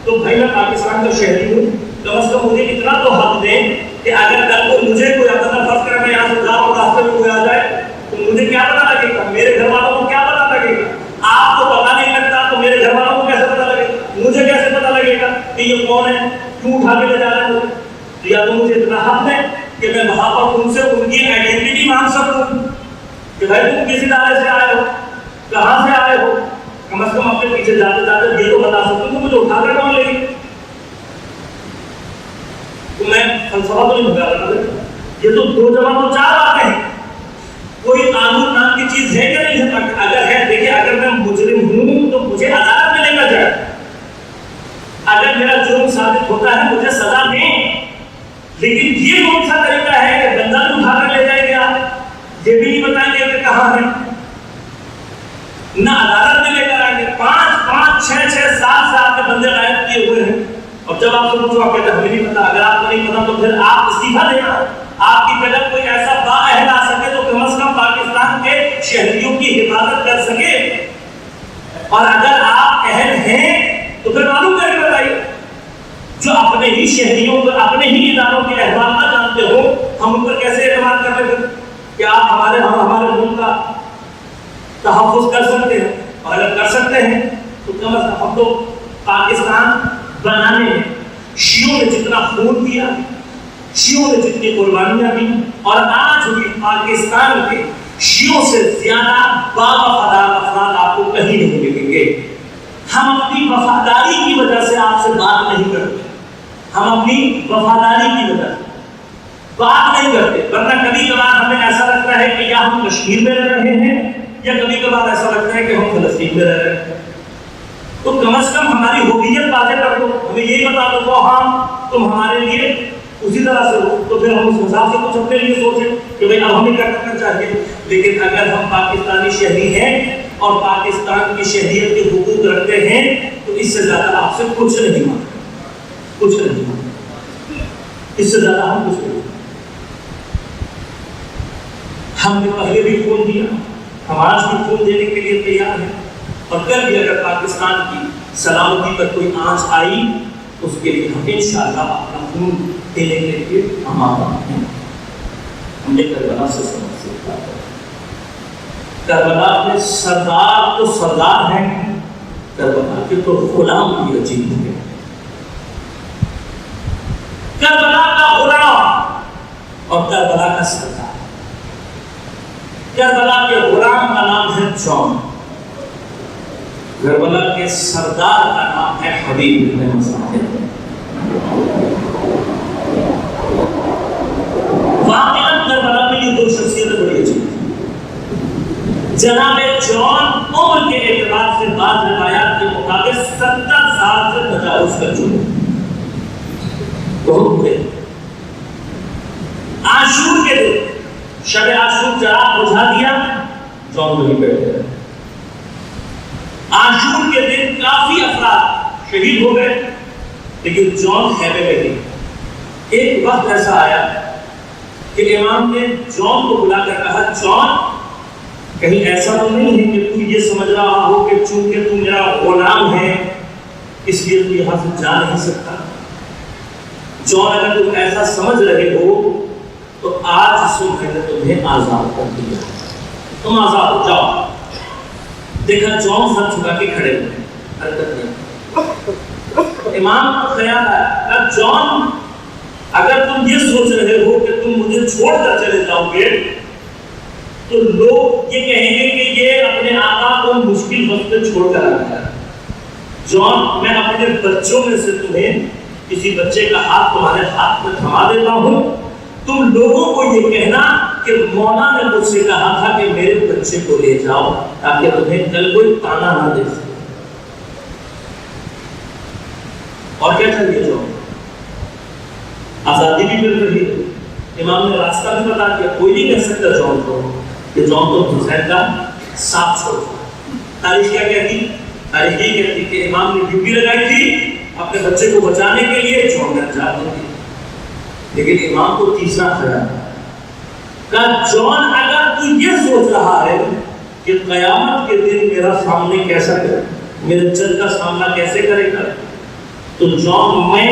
تو بھائی میں پاکستان کا شہری ہوں، کم از کم مجھے اتنا تو حق دیں کہ اگر کل کو مجھے کوئی اپنا فرض کر میں یہاں سے جا اور راستے میں کوئی آ جائے تو مجھے کیا پتا لگے گا؟ میرے گھر والوں کو کیا پتا لگے گا؟ آپ کو پتا نہیں لگتا تو میرے گھر والوں کو کیسے پتا لگے گا؟ مجھے کیسے پتا لگے گا کہ یہ کون ہے، کیوں اٹھا کے لے جا رہے ہیں؟ یا تو مجھے اتنا حق ہے کہ میں وہاں پر ان سے ان کی آئیڈینٹی مانگ سکوں کہ بھائی تم کس ادارے سے آئے ہو، کہاں سے آئے ہو، کم از کم اپنے پیچھے جاتے جاتے یہ تو بتا سکوں کہ مجھے اٹھا کر کون لے گی۔ تو میں فلسفہ تو نہیں بتا رہا، یہ تو 2 جمع 2 4 باتیں ہیں۔ کوئی قانون نام کی چیز ہے کہ نہیں ہے؟ اگر ہے، دیکھیں اگر میں مجرم ہوں تو مجھے عدالت میں لے کر جائے، اگر میرا جرم ثابت ہوتا ہے مجھے سزا دیں، لیکن یہ کون سا طریقہ ہے کہ بندہ بھی اٹھا کر لے جائیں گے، آپ یہ بھی نہیں بتائیں گے کہ کہاں ہے، نہ عدالت میں لے کر آئیں گے۔ 5 6 سال سے آپ نے بندے غائب کیے ہوئے ہیں، اور جب آپ سے پوچھو آپ کہتے ہیں ہمیں نہیں پتا۔ اگر آپ کو نہیں پتا تو پھر آپ استعفیٰ دینا، آپ کی جگہ کوئی ایسا بااہل آ سکے تو کم از کم پاکستان کے شہریوں کی حفاظت کر سکے، اور اگر آپ اہل ہیں تو پھر معلوم کر کے بتائیے۔ جو اپنے ہی شہریوں کو، اپنے ہی اداروں کے احوال نہ جانتے ہو، ہم ان پر کیسے اعتماد کر لیں؟ کہ آپ ہمارے ملک کا تحفظ کر سکتے ہیں، اور اگر کر سکتے ہیں تو کم از کم ہم تو پاکستان بنانے میں شیعوں نے جتنا خون دیا، شیعوں نے جتنی قربانیاں دی، اور آج بھی پاکستان کے شیعوں سے زیادہ باوفادار افراد آپ کو کہیں نہیں ملیں گے۔ ہم اپنی وفاداری کی وجہ سے آپ سے بات نہیں کرتے، ہم اپنی وفاداری کی وجہ سے بات نہیں کرتے، ورنہ کبھی کبھار ہمیں ایسا لگتا ہے کہ یا ہم کشمیر میں رہ رہے ہیں، یا کبھی کبھار ایسا لگتا ہے کہ ہم فلسطین میں رہ رہے ہیں۔ تو کم از کم ہماری ہویت واضح کر دو، ہمیں یہی بتا دو کہ ہاں تم ہمارے لیے اسی طرح سے ہو، تو پھر ہم اس حساب سے کچھ اپنے لیے سوچیں کہ بھائی اب ہمیں کیا کرنا چاہیے۔ لیکن اگر ہم پاکستانی شہری ہیں اور پاکستان کی شہریت کے حقوق رکھتے ہیں تو اس سے زیادہ آپ سے کچھ نہیں مانگتے، کچھ نہیں مانگتے، اس سے زیادہ ہم کچھ نہیں مانگتے۔ ہم نے پہلے بھی خون دیا، ہم آج بھی خون دینے کے لیے تیار ہیں، اور کل بھی اگر پاکستان کی سلامتی پر کوئی آنچ آئی اس کے لیے ہم انشاءاللہ اپنا خون دینے کے لیے آمادہ ہیں۔ ہم نے کربلا سے سبق سیکھا ہے، کربلا میں سردار تو سردار ہیں، کربلا کے تو غلام بھی عجیب ہیں۔ کربلا کا غلام اور کربلا کا سردار، کربلا کے غلام کا نام ہے جون، کربلا کے سردار کا نام ہے حبیب بن مظاہر۔ واقعاً کربلا میں یہ دو شخصیتیں بڑی عجیب ہیں۔ جناب جون عمر کے اعتبار سے بعض روایات کے مطابق 70 سال سے تجاوز کر چکے، بہت بڑے۔ عاشور کے دن شب عاشور چراغ بجھا دیا، جون وہیں بیٹھے رہے۔ عاشور کے دن کافی افراد شہید ہو گئے، لیکن جون خیمے میں نہیں۔ ایک وقت ایسا آیا کہ امام نے جون کو بلا کر کہا، جون کہیں ایسا تو نہیں ہے کہ تو یہ سمجھ رہا ہو کہ چونکہ تو میرا غلام ہے اس لیے تو یہاں سے جا نہیں سکتا؟ جون اگر تم ایسا سمجھ رہے ہو تو آج صبح میں نے تمہیں آزاد کر دیا، تم آزاد ہو جاؤ۔ دیکھا جون سر چھکا کے کھڑے ہوئے، حرکت نہیں۔ امام کو خیال آیا، جون اگر تم یہ سوچ رہے ہو کہ تم مجھے چھوڑ کر چلے جاؤ گے تو لوگ یہ کہیں گے کہ یہ اپنے آقا کو مشکل وقت میں چھوڑ کر آ گیا۔ جون میں اپنے بچوں میں سے تمہیں کسی بچے کا ہاتھ تمہارے ہاتھ میں تھما دیتا ہوں، تم لوگوں کو یہ کہنا کہ مولا نے مجھ سے کہا تھا کہ میرے بچے کو لے جاؤ تاکہ تمہیں کل کوئی تانا نہ دے سکے۔ اور کیا چاہیے جون؟ آزادی بھی مل رہی ہے، امام نے راستہ بھی بتا دیا، کوئی نہیں کہہ سکتا جون کو کہ جون تو حسین کا ساتھ چھوڑ۔ تاریخ کیا کہتی؟ تاریخ یہ کہتی کہ امام نے ڈیوٹی لگائی تھی اپنے بچے کو بچانے کے لیے، جون نے انجام دے دی۔ لیکن امام کو تیسرا خیال کہ جون اگر تو یہ سوچ رہا ہے کہ قیامت کے دن میرا سامنے کیسا کرے، میرے جج کا سامنا کیسے کرے گا، تو جون میں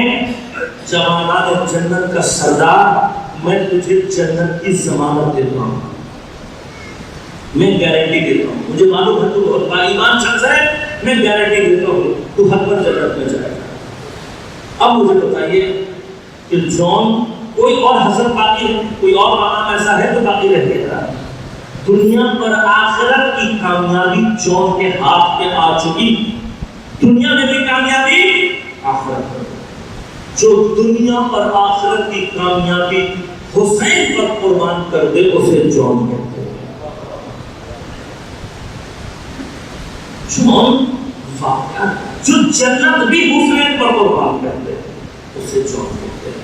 جوانات جنت کا سردار، میں تجھے جنت کی ضمانت دیتا ہوں، میں گارنٹی دیتا ہوں، مجھے معلوم ہے تو بہت با ایمان شخص ہے، میں گارنٹی دیتا ہوں تو حق پر جنت میں جائے گا۔ اب مجھے بتائیے کہ جون کوئی اور حسن باقی ہے، کوئی اور مقام ایسا ہے تو باقی رہ گیا؟ دنیا پر آخرت کی کامیابی جون کے ہاتھ پہ آ چکی، دنیا میں بھی کامیابی، آخرت میں۔ جو دنیا اور آخرت کی کامیابی حسین پر قربان کر دے اسے جون کہتے ہیں۔ جون واقعہ جو جنت بھی حسین پر قربان کر دے اسے جون کہتے ہیں۔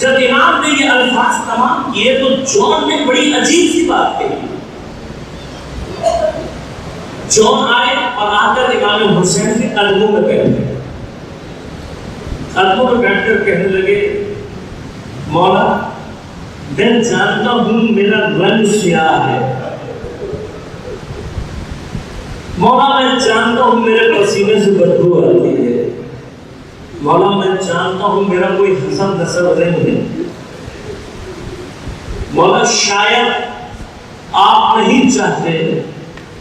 جب امام نے یہ الفاظ تمام کیے تو جون نے بڑی عجیب سی بات کہی۔ جون آئے اور آ کر امام حسین کے قدموں میں بیٹھ گئے، قدموں میں بیٹھ کر کہنے لگے، مولا میں جانتا ہوں میرا رنگ سیاہ ہے، مولا میں جانتا ہوں میرے پسینے سے بدبو آتی ہے، مولا میں جانتا ہوں میرا کوئی حسن نسب نہیں ہے، مولا شاید آپ نہیں چاہتے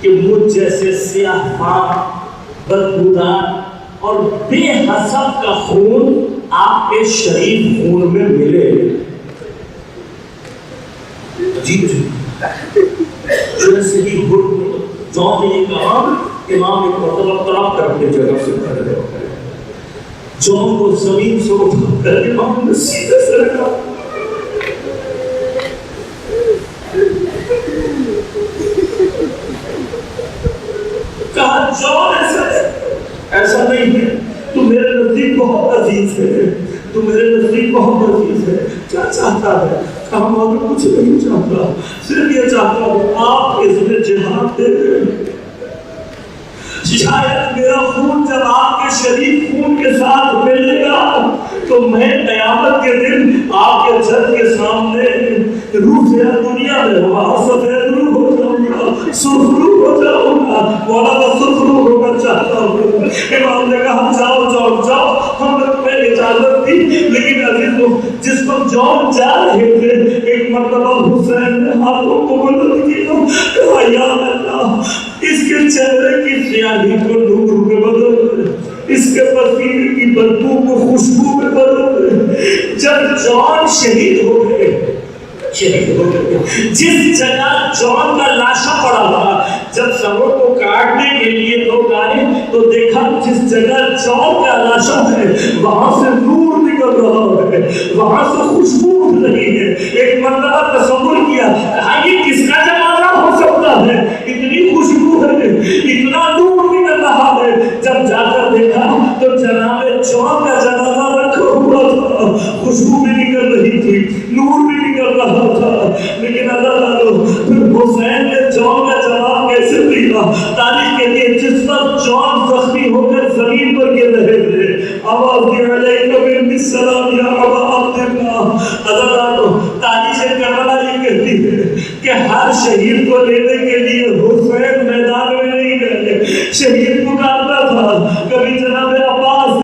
کہ مجھ جیسے سیاہ فام بدبودار اور بے حسب کا خون آپ کے شریف خون میں ملے۔ عجیب جیسے ہی جون نے یہ کہا، امام ایک مرتبہ طرف کر کے جگہ سے کھڑے ہو گئے، جون کو زمین سے اٹھا کر امام نے سیدھے سے رکھا۔ کہا جون ایسا نہیں ہے، تو میرے نزدیک بہت عزیز ہے، تو میرے نزدیک بہت عزیز ہے، کیا چاہتا ہے؟ کہا مولا کچھ نہیں چاہتا، صرف یہ چاہتا ہوں آپ اس میں جہاد دے دیں، شاید میرا خون جب آپ کے شریف خون کے ساتھ ملے گا تو میں قیامت کے دن آپ کے جج کے سامنے روح سے دنیا میں وہاں سفید روح ہو جاؤں گا، سرخ روح ہو جاؤں گا۔ مولا میں سرخ روح ہونا چاہتا ہوں۔ امام نے کہا جاؤ جاؤ جاؤ، ہم نے تمہیں اجازت دی، لیکن عزیزوں جس پر جان جا رہے تھے ایک مرتبہ حسین نے ہاتھوں کو بلند کیا، کہا یا اللہ اس کے چہرے کی سیاہی کو نور میں بدل دے، اس کے پسینے کی بدبو کو خوشبو میں بدل دے۔ جب جان شہید ہو گئے، جس جگہ جان کا لاشا پڑا تھا، جب سروں کو کاٹنے کے لیے لوگ آئے تو دیکھا جس جگہ جان کا لاشا ہے وہاں سے نور نکل رہا ہے، وہاں سے خوشبو اٹھ رہی ہے۔ ایک مرتبہ تصور کیا یہ کس کا جنازہ ہو سکتا ہے، اتنی خوشبو ہے، اتنا نور نکل رہا ہے۔ جب جا کر دیکھا تو جناب جان کا جنازہ رکھا ہوا تھا، خوشبو بھی نکل رہی تھی، نور بھی نکل رہا تھا، لیکن اللہ حسین نے جان کا جواب کیسے دیا؟ تاریخ کہتی ہے جس پر جان زخمی ہو کر زمین پر گر رہے تھے، آواز دی علیکم بالسلام یا ابا عبداللہ۔ اللہ تاریخ کربلا یہ کہتی ہے کہ ہر شہید کو لینے کے لیے حسین میدان میں نہیں گئے، شہید پکارتا تھا، کبھی جناب عباس،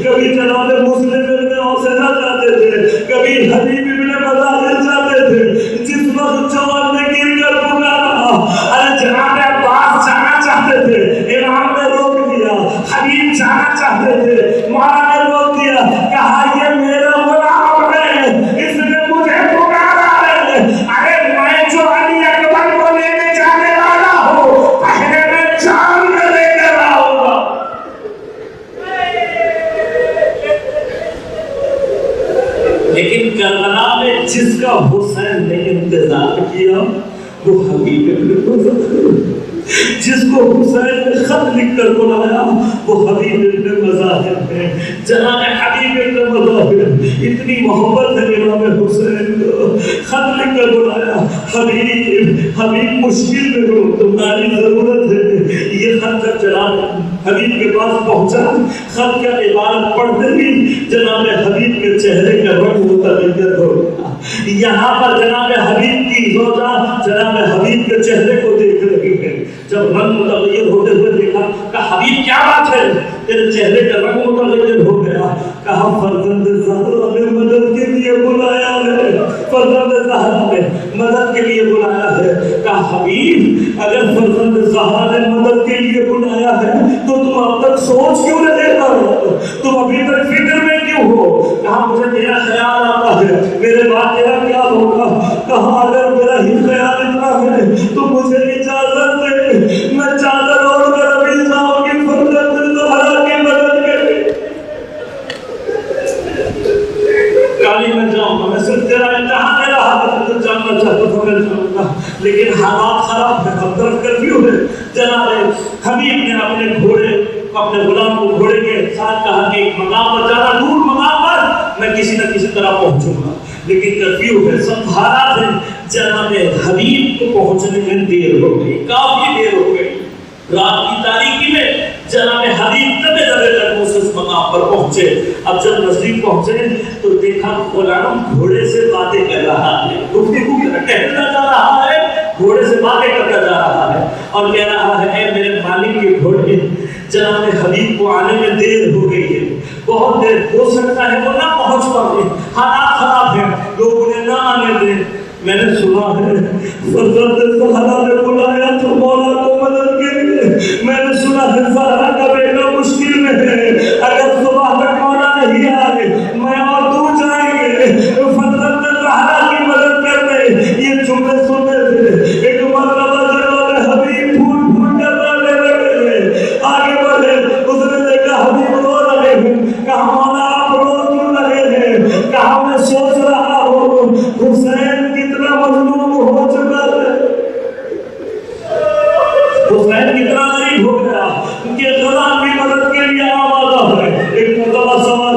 کبھی جناب مسلم ابن حسینہ جاتے تھے، کبھی حبیب ابن مظاہر جاتے تھے۔ جس وقت جوان نے گر کر پکارا، ارے جناب عباس جانا چاہتے تھے، امام نے روک دیا، حبیب جانا چاہتے تھے، مولا نے روک دیا، کہا یہ میرا غلام ہے، اس نے مجھے پکارا ہے، ارے میں جو علی اکبر کو لینے جانے والا ہوں پہلے میں جان میں لے کر آؤں گا۔ لیکن کربلا میں جس کا حسین نے انتظار کیا وہ حبیب ابن مظاہر، جس کو حسین نے خط لکھ کر بلایا وہ حبیب ابن مظاہر ہے۔ جناب حبیب ابن مظاہر اتنی محبت ہے امام حسین کو، خط لکھ کر بلایا، حبیب مشکل میں ہو، تمہاری ضرورت ہے۔ یہ خط جب جناب حبیب کے پاس پہنچا، خط کا عبارت پڑھتے ہی جناب حبیب کے چہرے کا رنگ متغیر ہو گیا۔ یہاں پر جناب حبیب کی زوجہ جناب حبیب کے چہرے کو دیکھ رہی ہے، جب رنگ متغیر ہوتے ہوئے دیکھا کہ حبیب کیا بات ہے، تیرے چہرے کا رنگ متغیر ہو گیا۔ کہا فرزند زہرا نے مدد کے لیے بلایا ہے، فرزند زہرا نے مدد کے لیے بلایا ہے۔ کہا حبیب اگر فرزند زہرا نے مدد کے لیے بلایا ہے تو تم اب تک سوچ کیوں رہے ہو، تم ابھی تک فکر میں کیوں ہو؟ کہا مجھے میرا خیال آتا ہے میرے بعد تیرا کیا ہوگا۔ کہا اگر میرا ہی خیال اتنا ہے تو مجھے اجازت دے، میں چادر اوڑھ کر ابھی جاؤں گی فرزند زہرا کی مدد کے لیے۔ کالی میں جاؤں گا، میں صرف تیرا امتحان دے رہا تھا، تو جاننا چاہتا تھا میں جاؤں گا، لیکن حالات خراب ہے، اب طرف کرفیو ہے۔ جناب حبیب نے اپنے گھوڑے، اپنے غلام کو گھوڑے کے ساتھ کہا کہ ایک مقام پر جانا، دور مقام پر میں کسی نہ کسی طرح پہنچوں گا، لیکن کرفیو ہے، سب حالات ہیں۔ جناب حبیب کو پہنچنے میں دیر ہو گئی، کافی دیر ہو گئی۔ رات کی تاریکی میں جناب حبیب دبے دبے تک اس مقام پر پہنچے۔ اب جب نزدیک پہنچے تو دیکھا غلام گھوڑے سے باتیں کر رہا ہے، گفتگو کہتا جا رہا ہے، گھوڑے سے باتیں کرتا جا رہا ہے اور کہہ رہا ہے اے میرے مالک کے گھوڑے، جناب حبیب کو آنے میں دیر ہو گئی ہے، بہت دیر ہو سکتا ہے وہ نہ پہنچ پائے، حالات خراب ہیں، لوگ انہیں نہ آنے دیں۔ میں نے سنا ہے فرزند زہرا نے بلایا تو مولا کو مدد کے لیے، میں نے سنا ہے زہرا کا بیٹا مشکل میں ہے، اگر صبح تک مولا نہیں آئے میں اور تو جائیں گے فرزند زہرا کی مدد کرنے۔ یہ جملے سنتے تھے، ایک مرتبہ جناب حبیب پھول پھول کر رونے لگے، آگے بڑھے، اس نے دیکھا حبیب رو رہے ہیں، کہا مولا آپ رو کیوں رہے ہیں؟ کہا میں سوچ رہا ہوں حسین کتنا مظلوم ہو چکا ہے، حسین کتنا غریب ہو گیا، کہ غلام کی مدد کے لیے آمادہ ہے۔ ایک مرتبہ سوار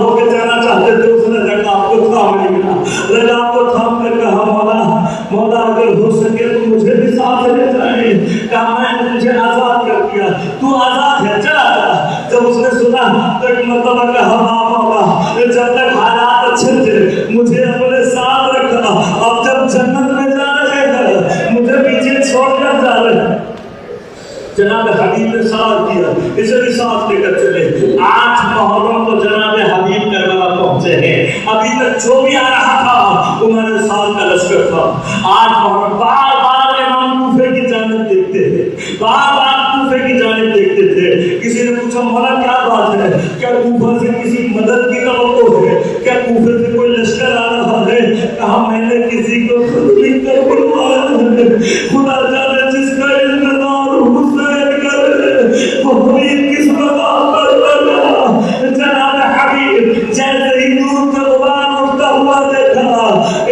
ہو کے جانا چاہتے تھے، اس نے رکاب کو تھام لیا، رکاب کو تھام کر کہا مولا اگر ہو سکے تو مجھے بھی ساتھ لے جائیں، کہا میں مجھے آزاد کر تو آزاد ہے، چلا جا۔ جب اس نے سنا تو ایک مرتبہ کہا مولا جب تک حالات اچھے تھے مجھے اپنے ساتھ رکھا، اب جب جنت میں جا رہے ہیں مجھے پیچھے چھوڑ کر جا رہے ہیں۔ جناب حبیب نے سوال کیا، اسے بھی ساتھ لے کر چلے۔ 8 محرم کو جناب حبیب کربلا پہنچے ہیں، ابھی تک جو بھی آ رہا تھا عمر سال کا لشکر تھا۔ 8 محرم بار بار امام کوفے کی جانب دیکھتے تھے، بار بار کوفے کی جانب دیکھتے تھے۔ کسی نے پوچھا مولا کیا بات ہے، کیا کوفہ سے کسی مدد کی توقع ہے، کیا کوفے سے کوئی لشکر آ رہا ہے؟ کہا میں نے کسی کو خود لکھ کر بلوایا ہے، خدا جانے جس کا انتظار حسین کرے وہ حبیب کس مقام پر لگا۔ جناب حبیب جیسے ہی دور سے غبار اٹھتا ہوا دیکھا،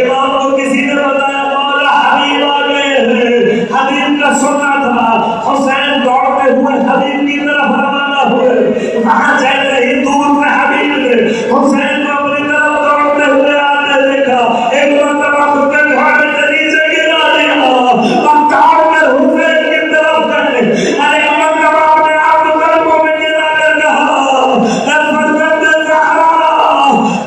امام کو کسی نے بتایا مولا حبیب آ گئے ہیں۔ حبیب کا سننا تھا، حسین دوڑتے ہوئے حبیب کی طرف روانہ ہوئے۔ وہاں جیسے ہی دور سے حبیب نے حسین کو اپنی طرف دوڑتے ہوئے آتے دیکھا، ایک مرتبہ خود کے گھوڑے سے نیچے گرا دیا اور دوڑ کر حسین کی طرف گئے۔ ارے مرتبہ اپنے آپ کو قلبوں میں گرا کر کہا، اے فرزند زہرا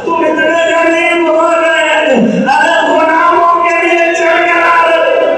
تم اتنے غریب ہو گئے، ارے غلاموں کے لیے چڑھ کر آ رہے۔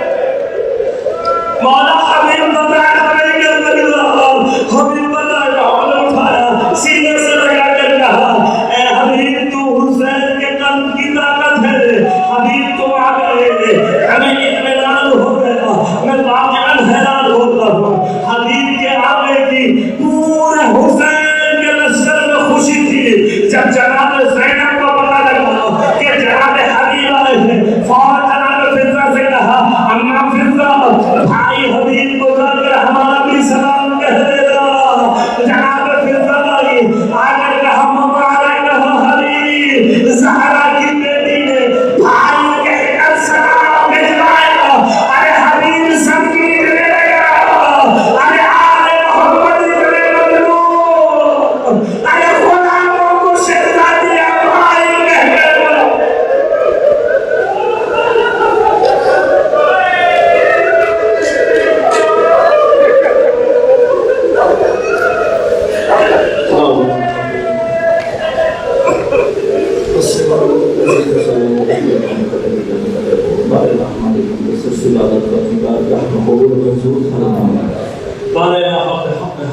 مولا حبیب بتایا نہیں کر لگا، حبیب بتایا اور اٹھایا سینے سے لگا کر کہا، اے حبیب تو حسین کے قلب کی طاقت ہے، حبیب تو آ گئے، ہمیں اطمینان ہو گیا، میں واقعاً حیران ہوتا ہوں۔ حبیب کے آنے کی پورے حسین کے لشکر میں خوشی تھی۔ جب جناب زینب کو پتا لگا کہ جناب حبیب آئے ہیں، فوراً جناب فضہ سے کہا، اماں فضہ بھائی حبیب کو جا کر ہمارا بھی سلام کہہ دینا۔ جناب فضہ آئی، آ کر کہا مبارک ہو حبیب، زہرا کی بیٹی نے بھائی کہہ کر سلام بھجوایا۔ ارے حبیب سنگین لے گیا، ارے آل محمد اتنے مجنون، ارے غلاموں کو شہزادی بھائی کہہ کر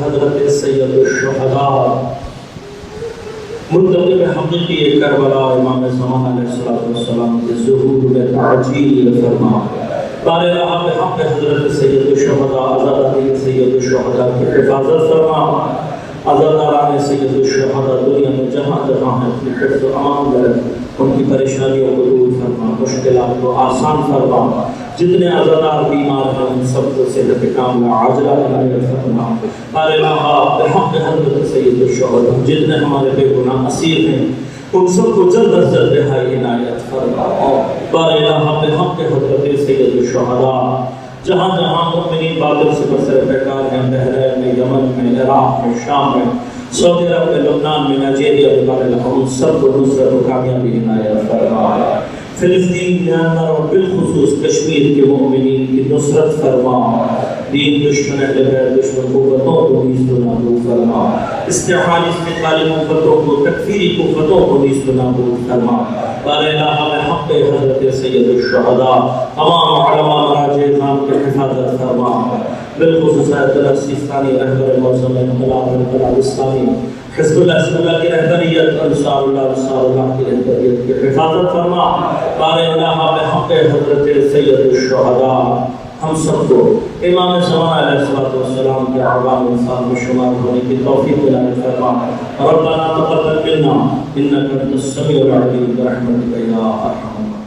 حضرت سید الشہداء منتقم حقیقی کربلا امام زمان علیہ السلام کے ظہور میں تعجیل فرما۔ بارے اللہ حق حضرت سید الشہداء عزادہ سید الشہداء کی حفاظت فرما۔ عزاداران سید الشہداء دنیا میں جہاں جہاں ہیں اپنی حفظ و امان میں ان کی پریشانیوں کو دور فرما، مشکلات کو آسان فرما۔ جتنے عزادار بیمار ہیں ان سب کو صحت کاملہ عاجلہ عنایت فرما۔ بارے اللہ بحق حضرت سید الشہداء جتنے ہمارے بے گناہ اسیر ہیں ان سب کو جلد از جلد رہائی عنایت فرما۔ بارے اللہ بحق حضرت سید الشہداء جہاں جہاں مؤمنین باطل سے بسر بیکار ہیں، بحرین میں، یمن میں، عراق میں، شام میں، سعودی عرب میں، لبنان میں، نائجیریا میں، بارے اللہ ان سب کو نصرت و کامیابی عنایت فرما۔ فلسطین، میانمار اور بالخصوص کشمیر کے مومنین کی نصرت فرما۔ دین دشمن اہل بیت دشمن قوتوں کو نیست و نابود فرما۔ استحالی استقلالی قوتوں کو، تکفیری قوتوں کو نیست و نابود فرما۔ بارے اللہ حق حضرت سید الشہداء تمام علماء مراجع نام کے حفاظت فرما۔ بالخصوص حضرت السیستانی رہبر معظم انقلاب اسلامی حزب اللہ کی رہبریت، انصار اللہ کی رہبریت کی حفاظت فرما۔ بارے اللہ بحق حضرت سید الشہداء ہم سب کو امام زمان علیہ السلام کے عوام انسان میں شمار ہونے کی توفیق عنایت فرما۔ ربنا تقبل منا انک انت السمیع العلیم برحمتک یا ارحم الراحمین۔